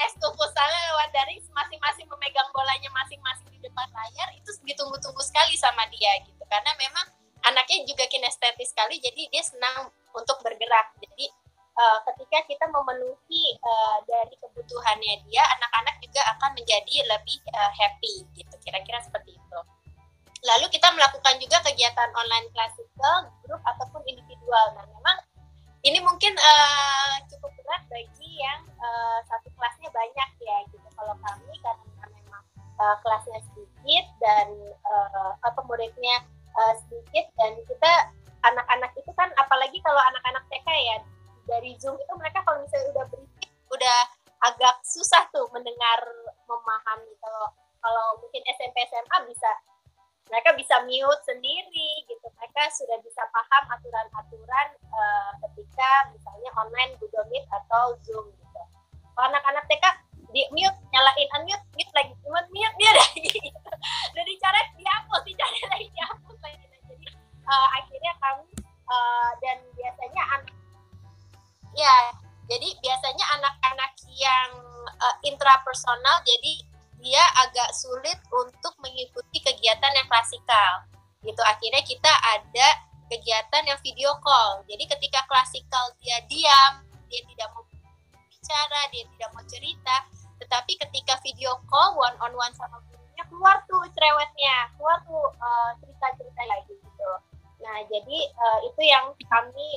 ekskul futsalnya lewat daring, masing-masing memegang bolanya masing-masing di depan layar, itu ditunggu-tunggu sekali sama dia gitu, karena memang anaknya juga kinestetis sekali, jadi dia senang untuk bergerak. Jadi ketika kita memenuhi dari kebutuhannya dia, anak-anak juga akan menjadi lebih happy gitu. Kira-kira seperti itu. Lalu kita melakukan juga kegiatan online klasikal, grup ataupun individual. Nah, memang ini mungkin cukup berat bagi yang satu kelasnya banyak ya gitu. Kalau kami karena memang kelasnya sedikit dan muridnya sedikit, dan kita anak-anak itu kan, apalagi kalau anak-anak TK ya, dari Zoom itu mereka kalau misalnya udah berisik udah agak susah tuh mendengar, memahami. Kalau mungkin SMP SMA mereka bisa mute sendiri gitu, mereka sudah bisa paham aturan-aturan ketika misalnya online Google Meet atau Zoom gitu. Kalau anak-anak TK di mute, nyalain unmute, mute lagi, mute dia lagi gitu. Dan dicoret dihapus, dicoret lagi dihapus lagi. Nah, jadi akhirnya kami dan biasanya jadi biasanya anak-anak yang intrapersonal, jadi dia agak sulit untuk mengikuti kegiatan yang klasikal gitu. Akhirnya kita ada kegiatan yang video call. Jadi ketika klasikal dia diam, dia tidak mau bicara, dia tidak mau cerita, tetapi ketika video call one on one sama gurunya, keluar tuh cerewetnya, keluar tuh cerita-cerita lagi gitu. Nah, jadi itu yang kami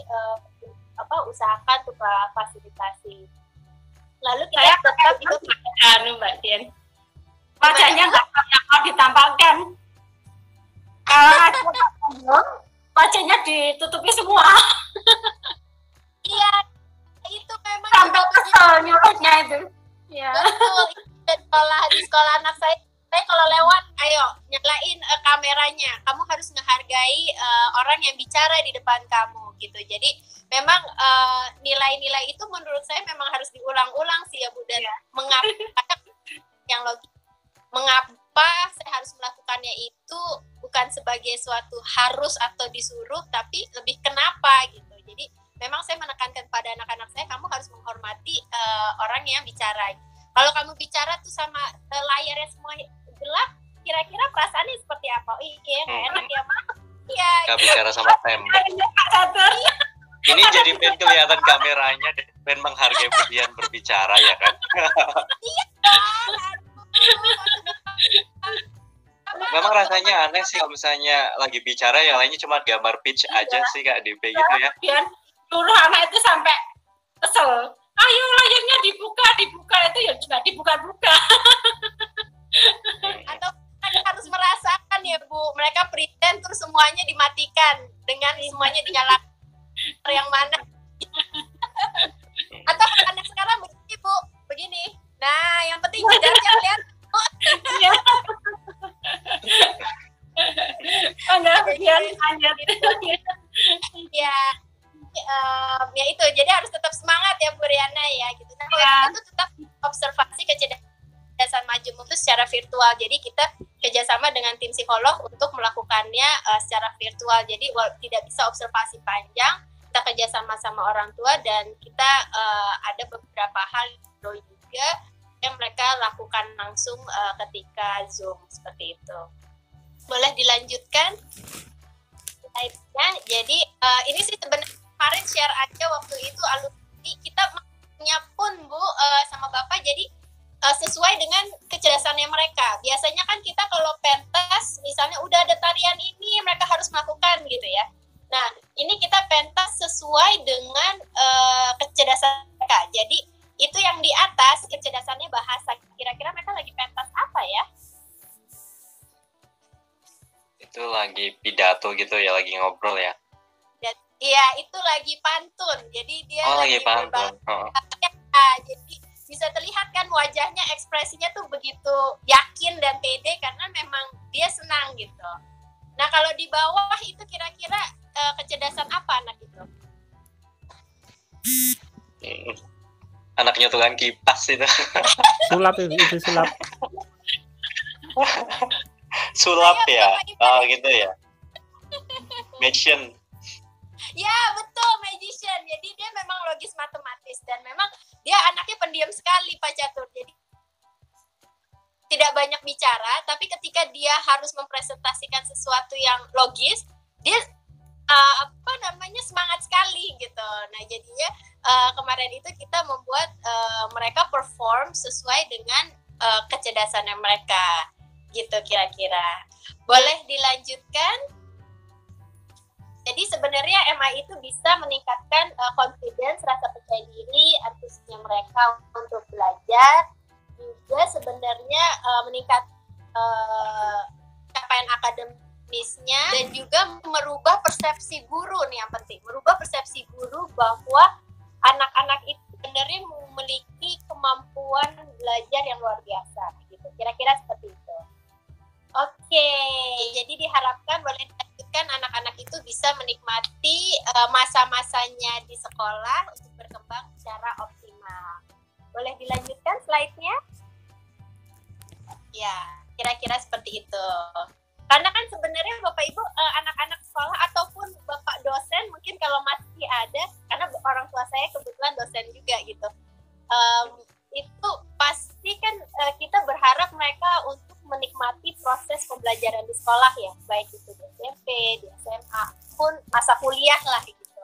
usahakan untuk fasilitasi. Lalu kita tetap itu Mbak Dian, wajahnya nggak mau ditampakkan. Kalau ada wajahnya ditutupi semua. Iya, itu memang sampai kesel nyuruhnya itu. Ya. Betul. Di sekolah anak saya kalau lewat, ayo nyalain kameranya. Kamu harus menghargai orang yang bicara di depan kamu gitu. Jadi memang nilai-nilai itu menurut saya memang harus diulang-ulang sih ya Bu, dan mengapa yang logis, mengapa saya harus melakukannya itu bukan sebagai suatu harus atau disuruh, tapi lebih kenapa gitu. Jadi memang saya menekankan pada anak-anak saya, kamu harus menghormati orang yang bicara. Kalau kamu bicara tuh sama layarnya semua gelap, kira-kira perasaannya seperti apa? Iya, nggak enak ya, Mak. Iya. Nggak bicara sama tembok. Ini jadi pengen kelihatan kameranya dan pengen menghargai Budian berbicara ya kan? Iya. Memang rasanya aneh sih kalau misalnya lagi bicara yang lainnya cuma gambar pitch aja sih Kak DP gitu ya. Kemudian seluruh anak itu sampai kesel. Ayo layarnya dibuka itu ya juga dibuka-buka. Atau harus merasakan ya Bu, mereka present terus semuanya dimatikan dengan semuanya dinyalakan. Yang mana? Atau anak sekarang begini Bu, begini. Nah, yang penting jedarnya lihat. Ya itu, jadi harus tetap semangat ya Bu Riana ya gitu. Nah, itu tetap observasi kecerdasan majemuk itu secara virtual. Jadi kita kerjasama dengan tim psikolog untuk melakukannya secara virtual. Jadi tidak bisa observasi panjang, kita kerjasama sama orang tua, dan kita ada beberapa hal juga yang mereka lakukan langsung ketika Zoom seperti itu. Boleh dilanjutkan? Jadi ini sih sebenarnya kemarin share aja waktu itu alumni kita punya pun Bu sama Bapak, jadi sesuai dengan kecerdasannya mereka. Biasanya kan kita kalau pentas misalnya udah ada tarian ini mereka harus melakukan gitu ya. Nah ini kita pentas sesuai dengan kecerdasan mereka. Jadi itu yang di atas kecerdasannya bahasa. Kira-kira mereka lagi pentas apa ya? Itu lagi pidato gitu ya, lagi ngobrol ya. Iya, itu lagi pantun. Jadi dia lagi pantun. Jadi bisa terlihat kan wajahnya, ekspresinya tuh begitu yakin dan pede karena memang dia senang gitu. Nah, kalau di bawah itu kira-kira kecerdasan apa anak itu? Anaknya tukang kipas itu. Sulap itu sulap. Sulap ya. Oh, gitu ya. Magician. Ya betul, magician. Jadi dia memang logis matematis dan memang dia anaknya pendiam sekali Pak Catur. Jadi tidak banyak bicara, tapi ketika dia harus mempresentasikan sesuatu yang logis, dia semangat sekali gitu. Nah jadinya kemarin itu kita membuat mereka perform sesuai dengan kecerdasannya mereka. gitu kira-kira. Boleh dilanjutkan? Jadi sebenarnya MI itu bisa meningkatkan confidence, rasa percaya diri, antusiasme mereka untuk belajar, juga sebenarnya meningkat capaian akademisnya, dan juga merubah persepsi guru nih yang penting, merubah persepsi guru bahwa anak-anak itu sebenarnya memiliki kemampuan belajar yang luar biasa gitu. Kira-kira seperti itu. Oke, jadi diharapkan boleh dilanjutkan anak-anak itu bisa menikmati masa-masanya di sekolah untuk berkembang secara optimal. Boleh dilanjutkan slide-nya? Ya, kira-kira seperti itu. Karena kan sebenarnya Bapak Ibu anak-anak sekolah ataupun Bapak dosen mungkin kalau masih ada, karena orang tua saya kebetulan dosen juga gitu. Itu pasti kan kita berharap mereka untuk menikmati proses pembelajaran di sekolah ya, baik itu di SMP, di SMA, pun masa kuliah lah gitu.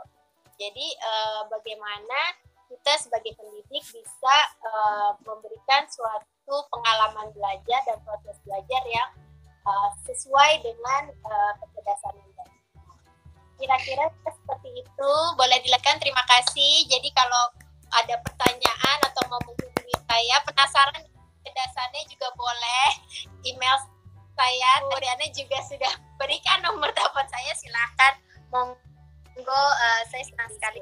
Jadi bagaimana kita sebagai pendidik bisa memberikan suatu pengalaman belajar dan proses belajar yang sesuai dengan kecerdasan Anda. Kira-kira seperti itu. Boleh dilakukan. Terima kasih. Jadi kalau ada pertanyaan atau mau menghubungi saya, penasaran kecerdasannya juga boleh email saya. Mariana juga sudah berikan nomor telepon saya. Silakan. Monggo, saya senang sekali.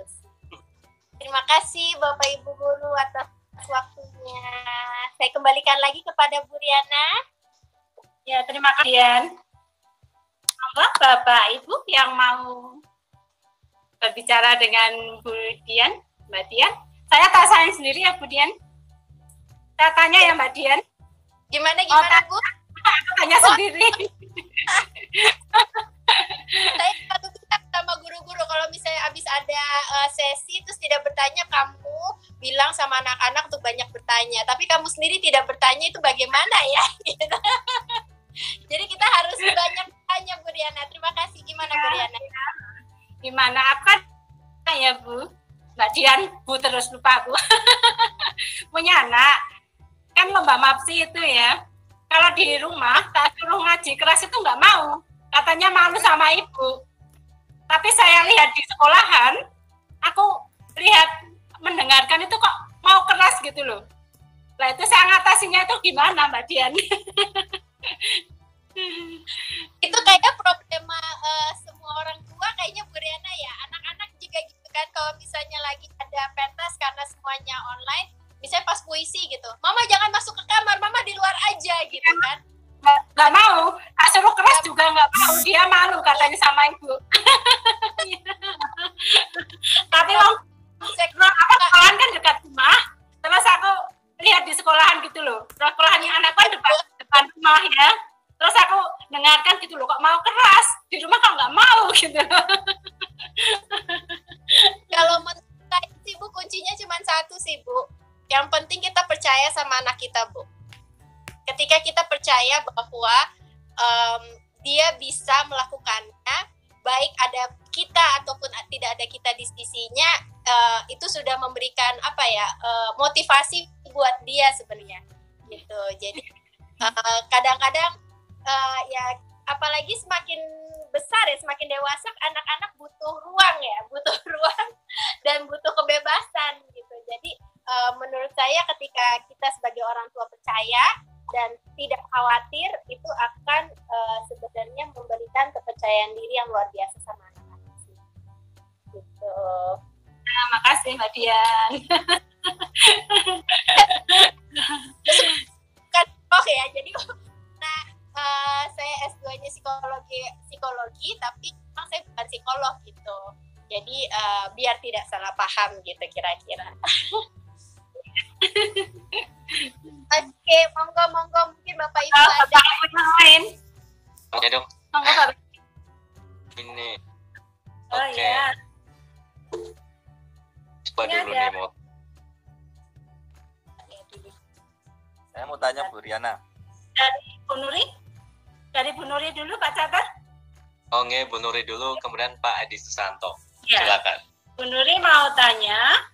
Terima kasih Bapak Ibu Guru atas waktunya. Saya kembalikan lagi kepada Bu Riana. Ya, terima kasih. Bapak Ibu yang mau berbicara dengan Bu Dian, Mbak Dian. Saya tak sayang sendiri ya Bu Dian. Saya tanya ya Mbak Dian. Gimana Bu? Aku tanya sendiri. Saya satu kita sama guru-guru kalau misalnya habis ada sesi terus tidak bertanya, kamu bilang sama anak-anak untuk banyak bertanya. Tapi kamu sendiri tidak bertanya, itu bagaimana ya? Gitu. Jadi kita harus banyak tanya Bu Diana. Terima kasih. Gimana Bu Diana? Gimana? Aku kan ya Bu, Mbak Dian, Bu terus lupa Bu. Punya anak, kan lomba MAPSI itu ya. Kalau di rumah, tak suruh ngaji keras itu nggak mau. Katanya malu sama ibu. Tapi saya lihat di sekolahan, aku lihat mendengarkan itu kok mau keras gitu loh. Nah itu saya ngatasinya itu gimana Mbak Dian? Itu kayaknya problema semua orang tua kayaknya Bu Riana ya. Anak-anak juga gitu kan, kalau misalnya lagi ada pentas karena semuanya online, misalnya pas puisi gitu, mama jangan masuk ke kamar, mama di luar aja gitu kan. Nggak mau, suruh keras juga nggak mau, dia malu katanya sama ibu. Tapi aku sekolahan kan dekat rumah, terus aku lihat di sekolahan gitu loh, sekolahannya anak kan depan rumah ya, terus aku dengarkan gitu loh, kok mau keras, di rumah kok nggak mau gitu. Kalau menurut saya sih Bu, kuncinya cuma satu sih Bu, yang penting kita percaya sama anak kita Bu. Ketika kita percaya bahwa dia bisa melakukannya, baik ada kita ataupun tidak ada kita di sisinya, itu sudah memberikan motivasi buat dia sebenarnya gitu. Jadi kadang-kadang ya apalagi semakin besar ya, semakin dewasa, anak-anak butuh ruang dan butuh kebebasan gitu. Jadi menurut saya ketika kita sebagai orang tua percaya dan tidak khawatir, itu akan sebenarnya memberikan kepercayaan diri yang luar biasa sama anak-anak sih. Gitu. Terima kasih Mbak Dian. Ya, jadi saya S2-nya psikologi, tapi memang saya bukan psikolog gitu. Jadi biar tidak salah paham gitu kira-kira. Oke, monggo mungkin Bapak Ibu ada yang lain. Oke dong. Monggo Bapak. Ini. Oh Oke. iya. Coba dulu nih mau. Saya mau tanya Bu Riana. Dari Bu Nuri dulu Pak Catat. Oke, Bu Nuri dulu, kemudian Pak Edi Susanto. Ya. Silakan. Bu Nuri mau tanya,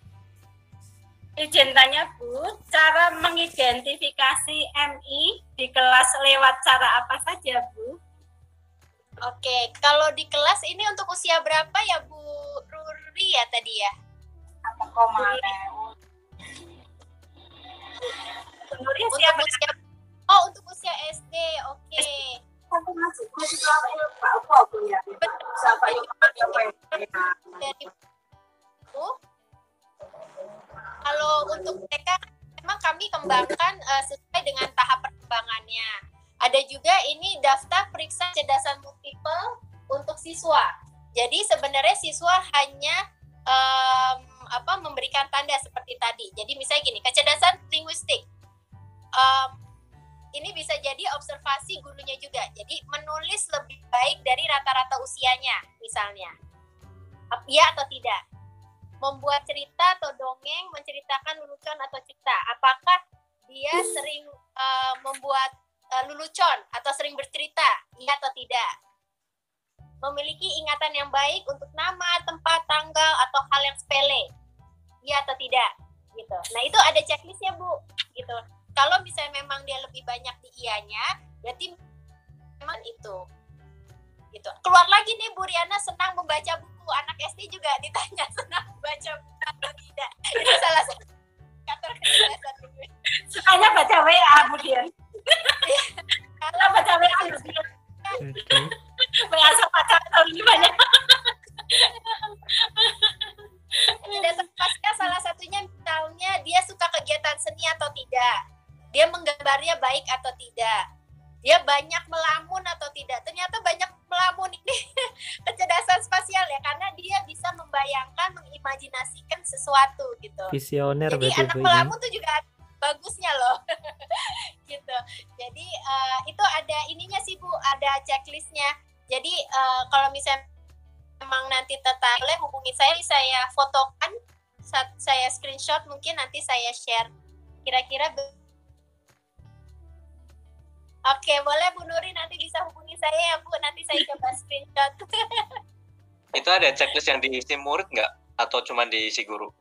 izin tanya Bu, cara mengidentifikasi MI di kelas kelas lewat cara apa saja, Bu? Oke, kalau di kelas ini untuk usia berapa ya Bu Ruri ya tadi ya? Untuk usia SD, oke. Dari kalau untuk TK memang kami kembangkan sesuai dengan tahap perkembangannya. Ada juga ini daftar periksa kecerdasan multiple untuk siswa. Jadi sebenarnya siswa hanya memberikan tanda seperti tadi. Jadi misalnya gini, kecerdasan linguistik. Ini bisa jadi observasi gurunya juga. Jadi menulis lebih baik dari rata-rata usianya, misalnya. Iya atau tidak? Membuat cerita atau dongeng, menceritakan lelucon atau cerita. Apakah dia sering membuat lelucon atau sering bercerita? Iya atau tidak? Memiliki ingatan yang baik untuk nama, tempat, tanggal, atau hal yang sepele? Iya atau tidak? Gitu. Nah, itu ada checklistnya, Bu. Gitu. Kalau misalnya memang dia lebih banyak di iyanya, berarti memang itu. Gitu. Keluar lagi nih, Bu Riana senang membaca buku. Anak SD juga ditanya senang membaca buku atau tidak. Itu salah satu indikator kecerdasan linguistik. Sukanya baca WA, Bu Dian. Kalau baca WA, Bu Dian. WA sama pacar tahun ini banyak. Kecerdasan pasca salah satunya misalnya dia suka kegiatan seni atau tidak. Dia menggambarnya baik atau tidak. Dia banyak melamun atau tidak. Ternyata banyak melamun ini kecerdasan spasial ya, karena dia bisa membayangkan, mengimajinasikan sesuatu gitu. Visioner. Jadi anak melamun tuh juga ada bagusnya loh. Gitu. Jadi itu ada ininya sih Bu, ada checklistnya. Jadi kalau misalnya memang nanti tertarik hubungi saya fotokan, saya screenshot, mungkin nanti saya share kira-kira. Oke, boleh Bu Nuri, nanti bisa hubungi saya ya Bu, nanti saya coba screenshot. Itu ada checklist yang diisi murid nggak? Atau cuma diisi guru?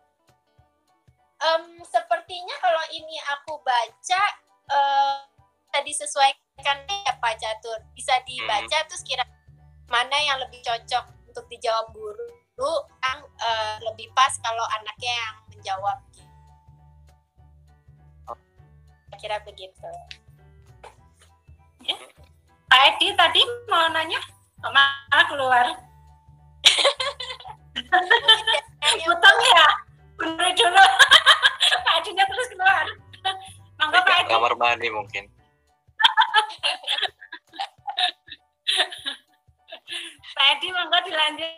Sepertinya kalau ini aku baca, bisa disesuaikan ya Pak Catur. Bisa dibaca, terus kira mana yang lebih cocok untuk dijawab guru, yang lebih pas kalau anaknya yang menjawab. Kira begitu. Ya. Pak Edi tadi mau nanya, malah keluar. Potong ya, bener dulu. Pak Edinya terus keluar. Mangga Pak Edi. Kamar mandi mungkin. Pak Edi mangga dilanjut.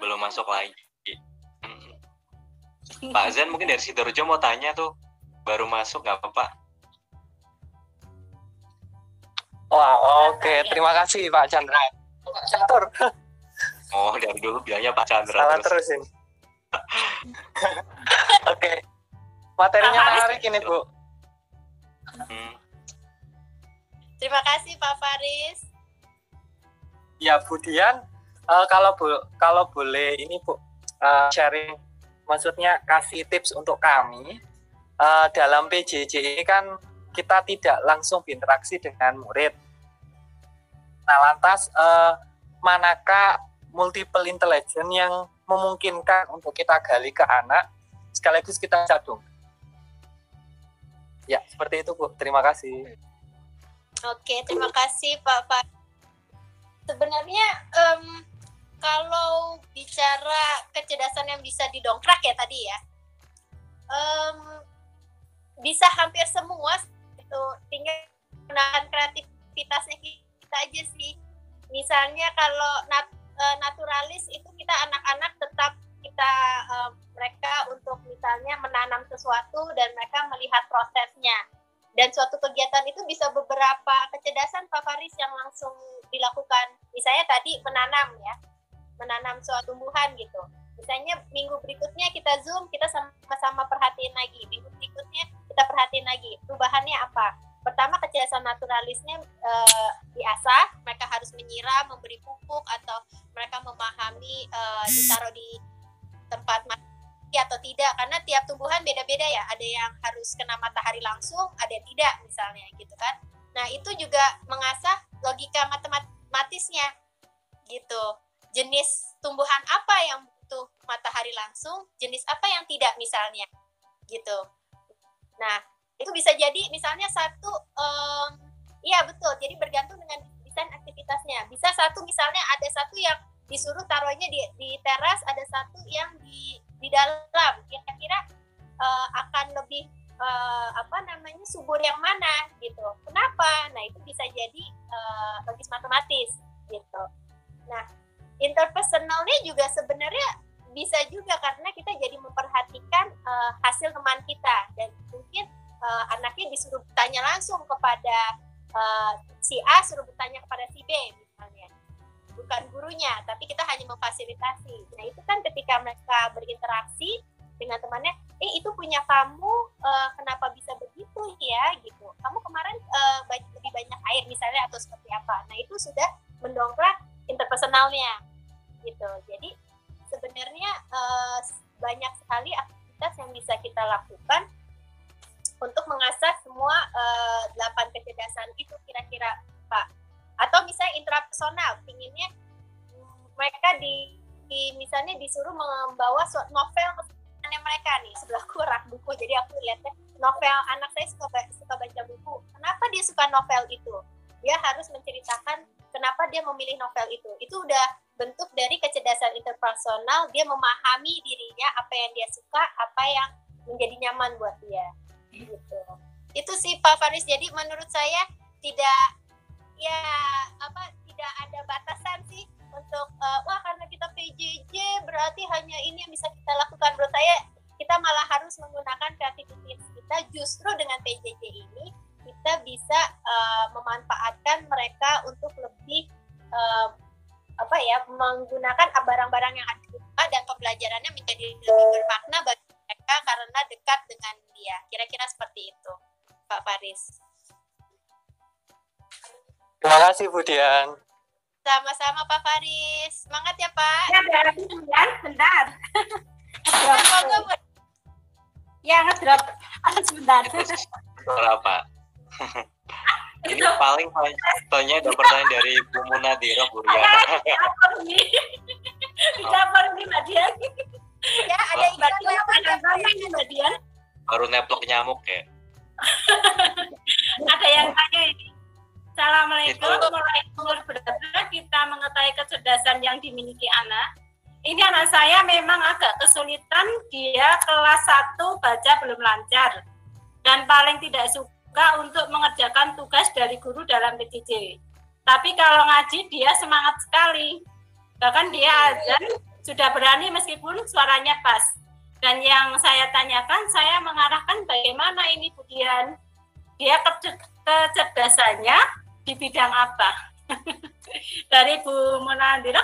Belum masuk lagi. Pak Zen mungkin dari Sidoarjo mau tanya tuh, baru masuk nggak apa-apa? Wah, oke. Terima kasih Pak Chandra. Pak Catur. Oh, dari dulu bilangnya Pak Chandra Salah terus ini. Oke. Materinya menarik ini, Bu. Terima kasih Pak Faris. Ya, Bu Dian, kalau boleh ini Bu, sharing, maksudnya kasih tips untuk kami dalam PJJ ini kan kita tidak langsung berinteraksi dengan murid. Nah, lantas manakah multiple intelligence yang memungkinkan untuk kita gali ke anak sekaligus kita cadung? Ya, seperti itu Bu. Terima kasih. Oke, terima kasih Pak Faris. Sebenarnya kalau bicara kecerdasan yang bisa didongkrak ya tadi ya, bisa hampir semua itu, tinggal menggunakan kreativitasnya kita aja sih. Misalnya kalau naturalis itu kita anak-anak tetap kita mereka untuk misalnya menanam sesuatu dan mereka melihat prosesnya. Dan suatu kegiatan itu bisa beberapa kecerdasan Pak Faris yang langsung dilakukan. Misalnya tadi menanam suatu tumbuhan gitu. Misalnya minggu berikutnya kita Zoom, kita sama-sama perhatiin lagi. Minggu berikutnya kita perhatiin lagi. Perubahannya apa? Pertama, kecerdasan naturalisnya diasah. Mereka harus menyiram, memberi pupuk, atau mereka memahami ditaruh di tempat atau tidak, karena tiap tumbuhan beda-beda ya, ada yang harus kena matahari langsung, ada yang tidak misalnya gitu kan. Nah itu juga mengasah logika matematisnya gitu, jenis tumbuhan apa yang butuh matahari langsung, jenis apa yang tidak misalnya gitu. Nah itu bisa jadi misalnya satu, iya betul, jadi bergantung dengan desain aktivitasnya. Bisa satu misalnya ada satu yang disuruh taruhnya di teras, ada satu yang di dalam, kira-kira akan lebih subur yang mana gitu. Kenapa? Nah itu bisa jadi logis matematis gitu. Nah interpersonalnya juga sebenarnya bisa juga karena kita jadi memperhatikan hasil teman kita, dan mungkin anaknya disuruh bertanya langsung kepada si A, suruh bertanya kepada si B misalnya, bukan gurunya, tapi kita hanya memfasilitasi. Nah itu kan ketika mereka berinteraksi dengan temannya, itu punya kamu kenapa bisa begitu ya gitu, kamu kemarin lebih banyak air misalnya atau seperti apa. Nah itu sudah mendongkrak interpersonalnya gitu. Jadi sebenarnya banyak sekali aktivitas yang bisa kita lakukan untuk mengasah semua 8 kecerdasan itu kira-kira Pak. Atau misalnya intrapersonal, pinginnya mereka misalnya disuruh membawa novel kesukaannya mereka nih. Sebelahku rak buku, jadi aku lihatnya novel, anak saya suka baca buku. Kenapa dia suka novel itu? Dia harus menceritakan kenapa dia memilih novel itu. Itu udah bentuk dari kecerdasan interpersonal, dia memahami dirinya, apa yang dia suka, apa yang menjadi nyaman buat dia. Gitu. Itu sih Pak Faris. Jadi menurut saya tidak ada batasan sih untuk karena kita PJJ berarti hanya ini yang bisa kita lakukan. Menurut saya kita malah harus menggunakan kreativitas kita. Justru dengan PJJ ini kita bisa memanfaatkan mereka untuk lebih menggunakan barang-barang yang ada di rumah, dan pembelajarannya menjadi lebih bermakna bagi mereka karena dekat dengan dia. Kira-kira seperti itu, Pak Faris. Terima kasih Bu Dian. Sama-sama Pak Faris. Semangat ya Pak. Ya, berarti bentar. Ya, ngedrop. Sebentar. Berapa? Ini paling tanya ada pertanyaan dari Bu Munadira, Bu Riana. Dapur ini Mbak Dian. Ya, ada ini Mbak Dian. Baru neplok nyamuk ya. Ada yang tanya ini. Assalamualaikum, mulai umur berapa kita mengetahui kecerdasan yang dimiliki anak? Ini anak saya memang agak kesulitan, dia kelas 1 baca belum lancar dan paling tidak suka untuk mengerjakan tugas dari guru dalam PJJ. Tapi kalau ngaji dia semangat sekali, bahkan dia azan sudah berani meskipun suaranya pas. Dan yang saya tanyakan, saya mengarahkan bagaimana ini Bu Dian, dia kecerdasannya di bidang apa? Dari Bu Munadira.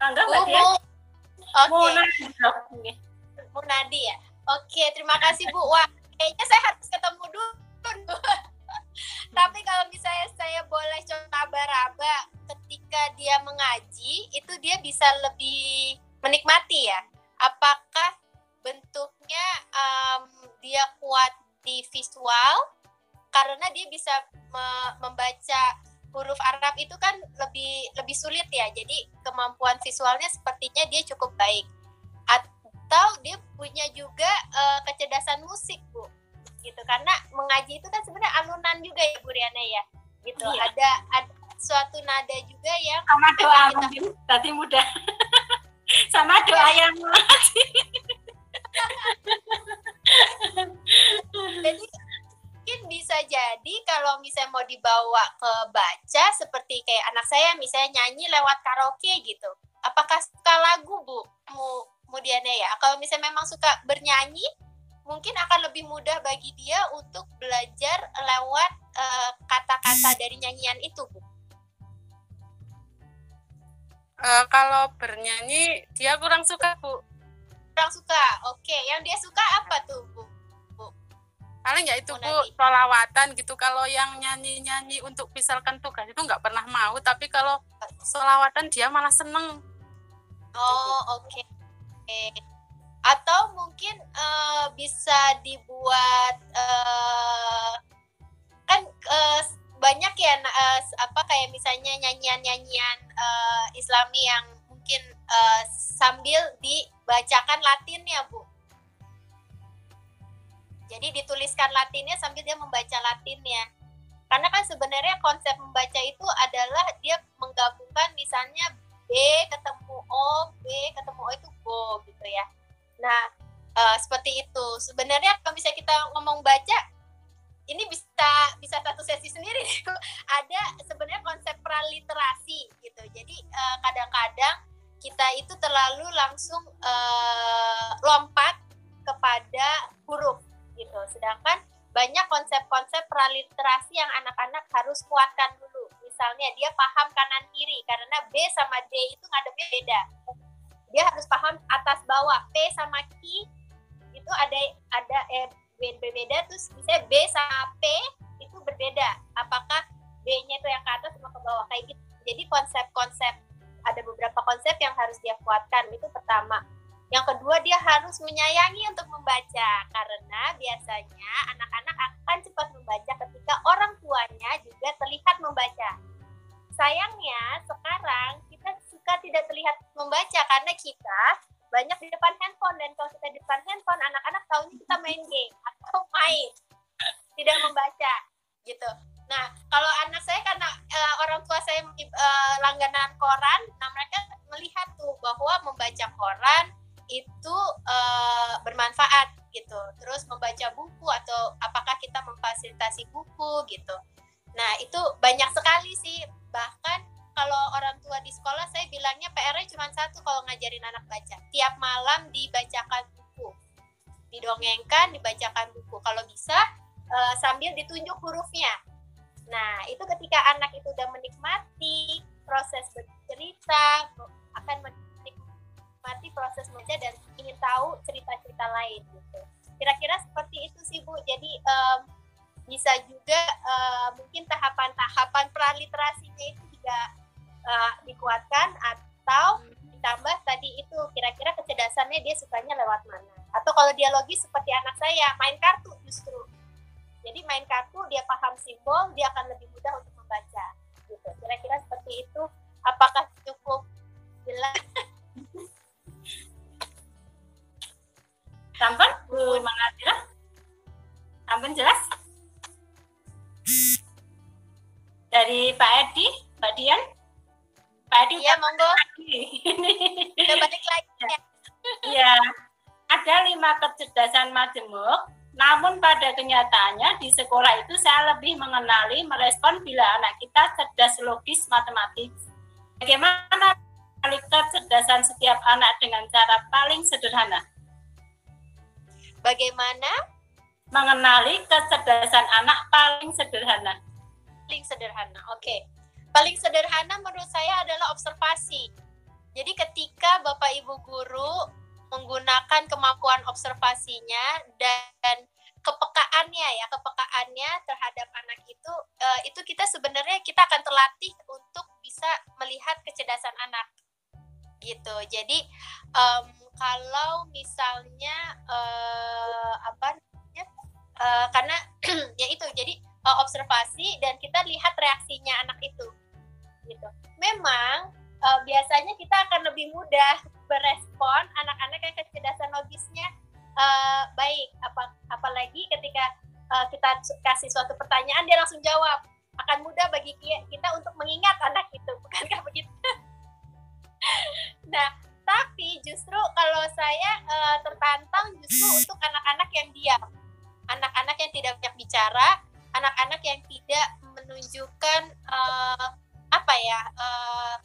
Enggak, Mbak Dian. Oke. Munadi ya. Oke, terima kasih Bu. Wah, kayaknya saya harus ketemu dulu. Tapi kalau misalnya saya boleh coba raba ketika dia mengaji, itu dia bisa lebih menikmati ya. Apakah bentuknya dia kuat di visual, karena dia bisa membaca huruf Arab itu kan lebih sulit ya, jadi kemampuan visualnya sepertinya dia cukup baik. Atau dia punya juga kecerdasan musik Bu, gitu, karena mengaji itu kan sebenarnya alunan juga ya Bu Riana ya, gitu. Iya. Ada suatu nada juga yang sama doa mungkin tadi mudah. Sama doa yang mengaji. Jadi mungkin bisa jadi kalau misalnya mau dibawa ke baca seperti kayak anak saya misalnya nyanyi lewat karaoke gitu. Apakah suka lagu Bu? Kemudiannya ya, kalau misalnya memang suka bernyanyi, mungkin akan lebih mudah bagi dia untuk belajar lewat kata-kata dari nyanyian itu Bu. Kalau bernyanyi dia kurang suka Bu. Kurang suka, oke. Yang dia suka apa tuh Bu? Paling ya itu Bu, sholawatan gitu. Kalau yang nyanyi-nyanyi untuk misalkan tugas itu nggak pernah mau, tapi kalau sholawatan dia malah seneng. Oh oke. Atau mungkin bisa dibuat kan banyak ya kayak misalnya nyanyian-nyanyian Islami yang mungkin sambil dibacakan Latinnya, Bu. Jadi dituliskan Latinnya sambil dia membaca Latinnya. Karena kan sebenarnya konsep membaca itu adalah dia menggabungkan misalnya B ketemu O, B ketemu O itu Bo gitu ya. Nah, seperti itu. Sebenarnya kalau misalnya kita ngomong baca, ini bisa satu sesi sendiri. Ada sebenarnya konsep praliterasi gitu. Jadi kadang-kadang kita itu terlalu langsung lompat kepada huruf gitu. Sedangkan banyak konsep-konsep praliterasi yang anak-anak harus kuatkan dulu. Misalnya dia paham kanan kiri karena B sama D itu ngadepnya beda. Dia harus paham atas bawah, P sama Q itu ada beda, terus misalnya B sama P itu berbeda. Apakah B-nya itu yang ke atas sama ke bawah kayak gitu. Jadi konsep-konsep, ada beberapa konsep yang harus dia kuatkan, itu pertama. Yang kedua, dia harus menyayangi untuk membaca, karena biasanya anak-anak akan cepat membaca ketika orang tuanya juga terlihat membaca. Sayangnya sekarang kita suka tidak terlihat membaca karena kita banyak di depan handphone, dan kalau kita di depan handphone, anak-anak tahunya kita main game atau main, tidak membaca gitu. Nah, kalau anak saya karena orang tua saya langganan koran, nah mereka melihat tuh bahwa membaca koran itu bermanfaat gitu. Terus membaca buku atau apakah kita memfasilitasi buku gitu. Nah, itu banyak sekali sih. Bahkan kalau orang tua di sekolah, saya bilangnya PR-nya cuma satu kalau ngajarin anak baca. Tiap malam dibacakan buku. Didongengkan, dibacakan buku. Kalau bisa sambil ditunjuk hurufnya. Nah, itu ketika anak itu udah menikmati proses bercerita, akan menikmati proses membaca dan ingin tahu cerita-cerita lain gitu. Kira-kira seperti itu sih, Bu. Jadi bisa juga mungkin tahapan-tahapan praliterasinya itu juga dikuatkan, atau ditambah tadi itu kira-kira kecerdasannya dia sukanya lewat mana. Atau kalau dialogis seperti anak saya, main kartu justru. Jadi main kartu, dia paham simbol, dia akan lebih mudah untuk membaca. Gitu. Kira-kira seperti itu. Apakah cukup jelas? Sampun, Bu Manadira? Sampun jelas? Dari Pak Edi, Mbak Dian? Pak Edi, iya, monggo. Kita balik lagi ya. Iya, ada 5 kecerdasan majemuk. Namun pada kenyataannya di sekolah itu saya lebih mengenali, merespon bila anak kita cerdas logis matematik. Bagaimana kecerdasan setiap anak dengan cara paling sederhana? Bagaimana mengenali kecerdasan anak paling sederhana? Paling sederhana, oke. Paling sederhana menurut saya adalah observasi. Jadi ketika Bapak Ibu guru menggunakan kemampuan observasinya dan kepekaannya terhadap anak itu kita sebenarnya kita akan terlatih untuk bisa melihat kecerdasan anak gitu. Jadi kalau misalnya karena ya itu, jadi observasi dan kita lihat reaksinya anak itu gitu. Memang biasanya kita akan lebih mudah berespon anak-anak yang kecerdasan logisnya baik, apalagi ketika kita kasih suatu pertanyaan dia langsung jawab, akan mudah bagi kita untuk mengingat anak itu, bukankah begitu? Nah, tapi justru kalau saya tertantang justru untuk anak-anak yang diam, anak-anak yang tidak banyak bicara, anak-anak yang tidak menunjukkan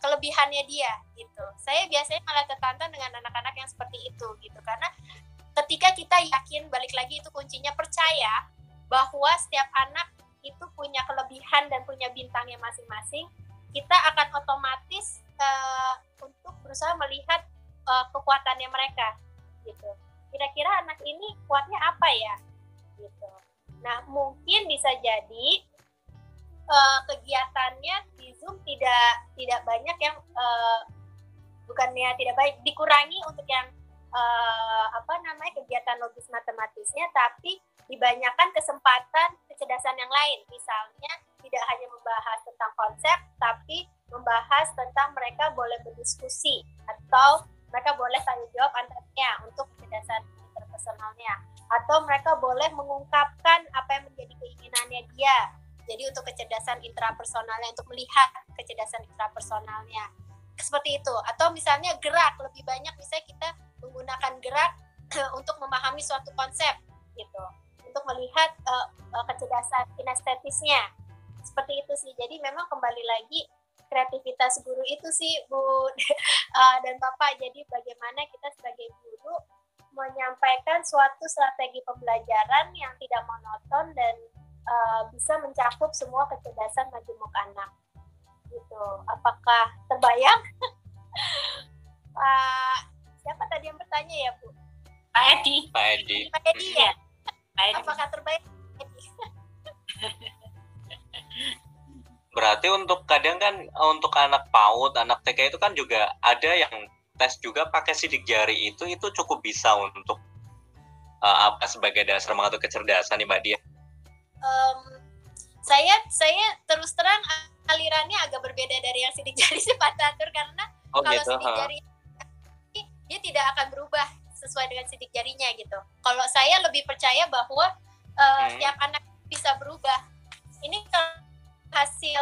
kelebihannya dia gitu. Saya biasanya malah tertantang dengan anak-anak yang seperti itu gitu, karena ketika kita yakin, balik lagi itu kuncinya percaya bahwa setiap anak itu punya kelebihan dan punya bintangnya masing-masing, kita akan otomatis untuk berusaha melihat kekuatannya mereka gitu. Kira-kira anak ini kuatnya apa ya gitu. Nah, mungkin bisa jadi kegiatannya di Zoom tidak banyak yang bukannya tidak baik, dikurangi untuk yang kegiatan logis matematisnya, tapi dibanyakan kesempatan kecerdasan yang lain. Misalnya tidak hanya membahas tentang konsep, tapi membahas tentang mereka boleh berdiskusi atau mereka boleh tanya jawab antaranya untuk kecerdasan interpersonalnya, atau mereka boleh mengungkapkan apa yang menjadi keinginannya dia. Jadi untuk kecerdasan intrapersonalnya, untuk melihat kecerdasan intrapersonalnya. Seperti itu. Atau misalnya gerak, lebih banyak misalnya kita menggunakan gerak untuk memahami suatu konsep gitu. Untuk melihat kecerdasan kinestetisnya. Seperti itu sih. Jadi memang kembali lagi kreativitas guru itu sih Bu dan Bapak. Jadi bagaimana kita sebagai guru menyampaikan suatu strategi pembelajaran yang tidak monoton dan bisa mencakup semua kecerdasan majemuk anak. Gitu. Apakah terbayang? Siapa tadi yang bertanya ya, Bu? Pak Edi. Pak Edi. Pak Edi ya? Pak Edi. Apakah terbayang? Berarti untuk kadang kan untuk anak PAUD, anak TK itu kan juga ada yang tes juga pakai sidik jari itu cukup bisa untuk sebagai dasar mengatur kecerdasan nih Mbak Dia. Saya terus terang alirannya agak berbeda dari yang sidik jari sih Pak Catur, karena kalau gitu, sidik jari dia tidak akan berubah sesuai dengan sidik jarinya gitu. Kalau saya lebih percaya bahwa tiap anak bisa berubah. Ini kalau hasil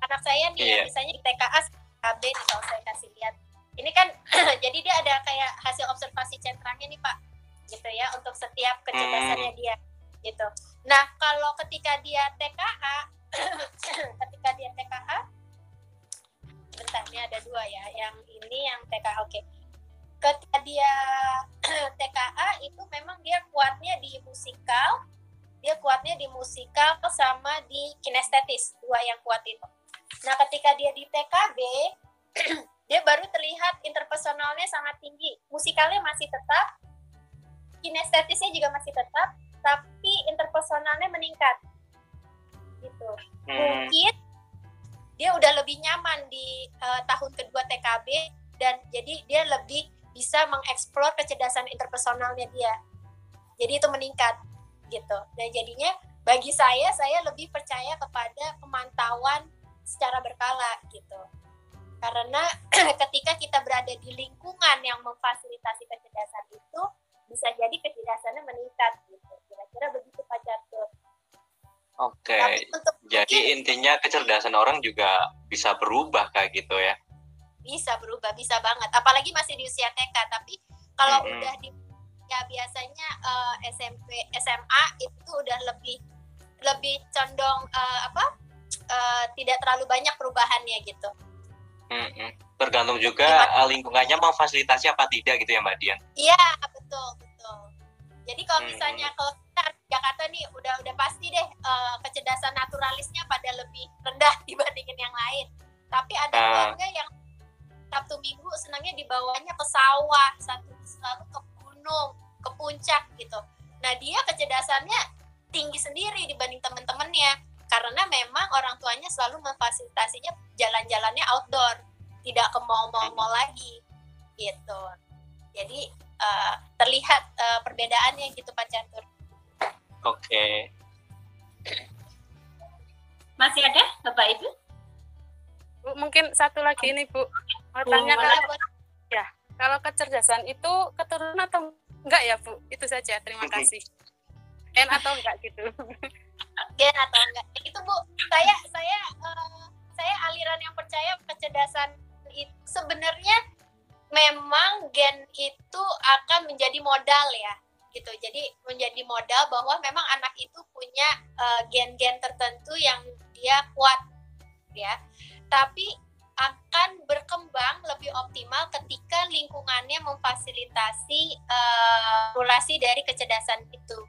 anak saya nih ya, misalnya di TKA KB nih, kalau saya kasih lihat. Ini kan jadi dia ada kayak hasil observasi centrangnya nih Pak, gitu ya, untuk setiap kecerdasannya dia gitu. Nah, kalau ketika dia TKA bentar, ini ada dua ya, yang ini yang TKA, oke. Ketika dia TKA itu memang dia kuatnya di musikal sama di kinestetis, dua yang kuat itu. Nah, ketika dia di TKB dia baru terlihat interpersonalnya sangat tinggi, musikalnya masih tetap, kinestetisnya juga masih tetap, tapi interpersonalnya meningkat gitu. Mungkin dia udah lebih nyaman di tahun kedua TKB, dan jadi dia lebih bisa mengeksplor kecerdasan interpersonalnya dia, jadi itu meningkat gitu. Dan jadinya bagi saya lebih percaya kepada pemantauan secara berkala gitu, karena ketika kita berada di lingkungan yang memfasilitasi kecerdasan itu, bisa jadi kecerdasannya meningkat gitu. Kira-kira begitu Pak Catur. Oke. Jadi intinya kecerdasan orang juga bisa berubah kayak gitu ya? Bisa berubah, bisa banget. Apalagi masih di usia TK. Tapi kalau udah di biasanya SMP, SMA itu udah lebih condong tidak terlalu banyak perubahannya gitu. Tergantung juga lingkungannya memfasilitasi apa tidak gitu ya Mbak Dian? Iya, betul. Jadi kalau misalnya kalau kita Jakarta nih udah pasti deh kecerdasan naturalisnya pada lebih rendah dibandingin yang lain. Tapi ada keluarga yang Sabtu Minggu senangnya dibawanya ke sawah, selalu ke gunung, ke puncak gitu. Nah, dia kecerdasannya tinggi sendiri dibanding teman-temannya, karena memang orang tuanya selalu memfasilitasinya jalan-jalannya outdoor, tidak ke mall-mall lagi gitu. Jadi terlihat perbedaannya gitu Pak Catur. Oke. Masih ada Bapak Ibu? Bu, mungkin satu lagi ini Bu, mau tanya kalau kecerdasan itu keturunan atau enggak ya Bu? Itu saja, terima kasih. Gen atau enggak gitu? Gen atau enggak? Itu Bu, saya aliran yang percaya kecerdasan itu sebenarnya memang gen itu akan menjadi modal ya gitu. Jadi menjadi modal bahwa memang anak itu punya gen-gen tertentu yang dia kuat ya. Tapi akan berkembang lebih optimal ketika lingkungannya memfasilitasi populasi dari kecerdasan itu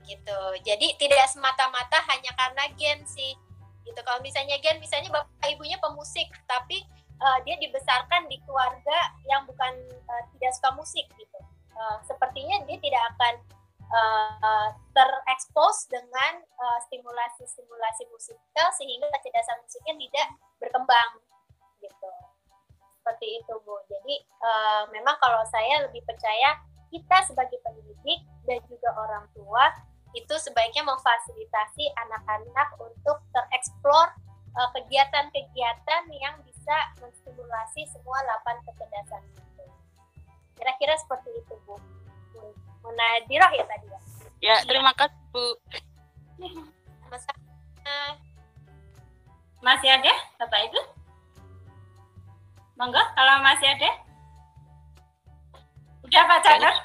gitu. Jadi tidak semata-mata hanya karena gen sih gitu. Kalau misalnya gen, misalnya bapak ibunya pemusik, tapi dia dibesarkan di keluarga yang bukan tidak suka musik gitu, sepertinya dia tidak akan terekspos dengan stimulasi musikal, sehingga kecerdasan musiknya tidak berkembang gitu. seperti itu Bu. Jadi memang kalau saya lebih percaya kita sebagai pendidik dan juga orang tua itu sebaiknya memfasilitasi anak-anak untuk tereksplor kegiatan-kegiatan yang bisa menstimulasi semua 8 kecerdasan itu. Kira-kira seperti itu Bu. Munadirah ya tadi ya. Ya, terima kasih Bu. Masih ada Bapak Ibu? Monggo kalau masih ada. Udah Pak Catur?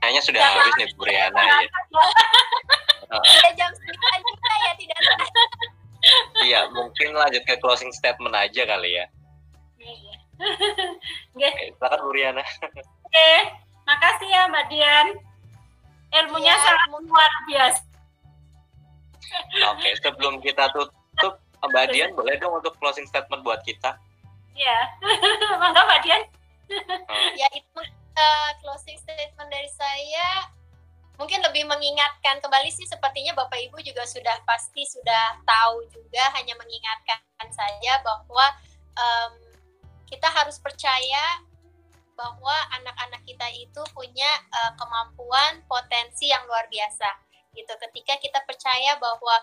Kayaknya sudah habis nih Bu Riana ya. Sudah jam 9 juga ya, tidak ada. Iya, mungkin lanjut ke closing statement aja kali ya. Iya. Oke, silakan Bu Riana. Oke, makasih ya Mbak Dian. Ilmunya Ya, sangat luar biasa. Oke, sebelum kita tutup, Mbak Dian boleh dong untuk closing statement buat kita? Iya. Monggo Mbak Dian. Ya itu closing statement dari saya mungkin lebih mengingatkan kembali sih, sepertinya Bapak Ibu juga pasti sudah tahu juga, hanya mengingatkan saja bahwa kita harus percaya bahwa anak-anak kita itu punya kemampuan, potensi yang luar biasa gitu. Ketika kita percaya bahwa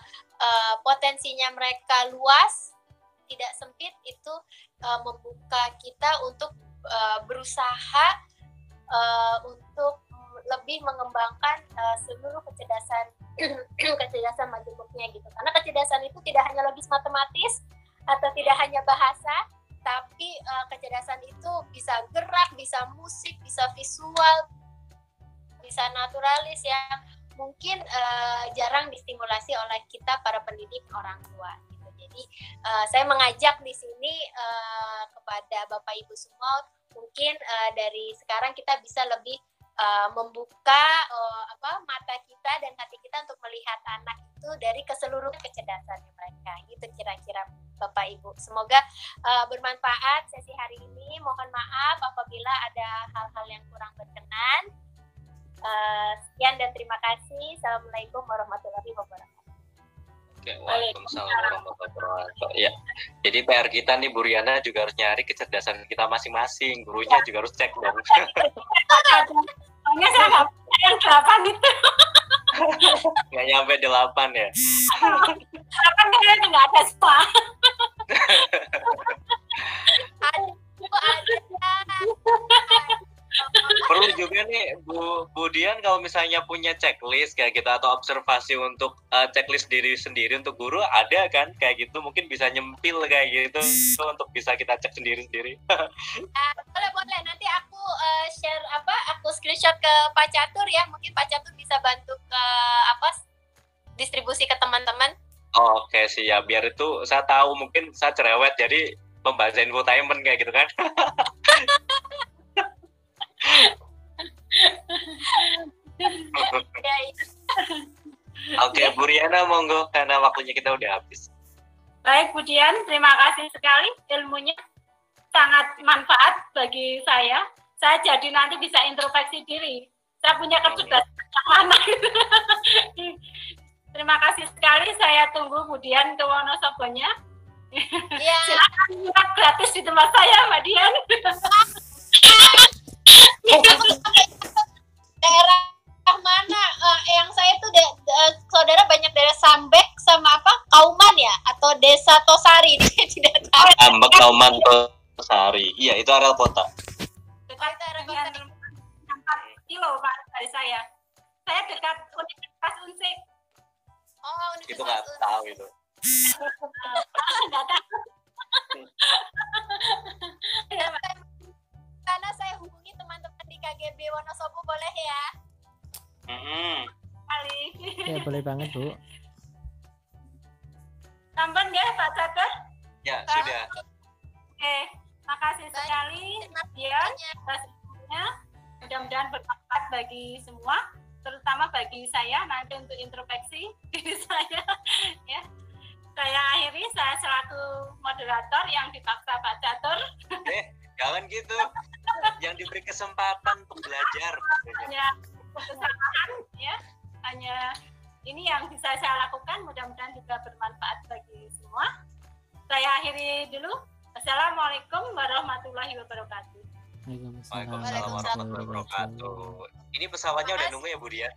potensinya mereka luas, tidak sempit, itu membuka kita untuk berusaha untuk lebih mengembangkan seluruh kecerdasan majemuknya gitu. Karena kecerdasan itu tidak hanya logis matematis atau tidak hanya bahasa, tapi kecerdasan itu bisa gerak, bisa musik, bisa visual, bisa naturalis yang mungkin jarang distimulasi oleh kita para pendidik orang tua. Gitu. Jadi saya mengajak di sini kepada Bapak Ibu semua, mungkin dari sekarang kita bisa lebih membuka mata kita dan hati kita untuk melihat anak itu dari keseluruhan kecerdasannya mereka. Gitu kira-kira Bapak Ibu. Semoga bermanfaat sesi hari ini. Mohon maaf apabila ada hal-hal yang kurang berkenan. Sekian dan terima kasih. Assalamualaikum warahmatullahi wabarakatuh. Oke, waalaikumsalam warahmatullahi wabarakatuh. Ya, jadi PR kita nih Bu Riana juga harus nyari kecerdasan kita masing-masing. Gurunya juga harus cek dong. Soalnya saya nggak punya yang 8 itu. Nggak nyampe 8 ya. 8 kayaknya nggak ada semua. Perlu juga nih Bu Dian kalau misalnya punya checklist kayak gitu atau observasi untuk checklist diri sendiri untuk guru, ada kan kayak gitu, mungkin bisa nyempil kayak gitu untuk bisa kita cek sendiri-sendiri. Boleh nanti aku share aku screenshot ke Pak Catur ya, mungkin Pak Catur bisa bantu ke distribusi ke teman-teman. Oke, siap, biar itu saya tahu, mungkin saya cerewet jadi membaca infotainment kayak gitu kan. Oke, Bu Riana monggo karena waktunya kita udah habis. Baik Bu Dian, terima kasih sekali, ilmunya sangat manfaat bagi saya. Saya jadi nanti bisa introspeksi diri. Saya punya kecerdasan yang mana gitu. Terima kasih sekali, saya tunggu Bu Dian ke Wonosobonya. Ya. Silakan lihat gratis di tempat saya Mbak Dian. Daerah mana yang saya tuh saudara banyak daerah Sambek sama Kauman ya, atau Desa Tosari. Tidak tahu. Ambek Kauman Tosari. Iya, itu area kota. Dekat dengan 4 kilo Pak dari saya. Saya dekat Universitas Unsik. Oh, Itu nggak tahu itu. Nggak tahu. Ya, Pak. Karena saya hubungi teman-teman di KGB Wonosobo, boleh ya? Kali. Ya boleh banget Bu. Sampun ya Pak Catur? Ya, sudah. Oke, makasih sekali Dian pastinya. Mudah-mudahan bermanfaat bagi semua, terutama bagi saya nanti untuk introspeksi diri saya. Ya, saya akhiri, saya selaku moderator yang dipaksa Pak Catur. Jangan gitu. Yang diberi kesempatan untuk belajar. Hanya kesalahan, ya. Hanya ini yang bisa saya lakukan. Mudah-mudahan juga bermanfaat bagi semua. Saya akhiri dulu. Assalamualaikum warahmatullahi wabarakatuh. Waalaikumsalam Waalaikumsalam warahmatullahi wabarakatuh. Ini pesawatnya udah nunggu ya Bu Dia?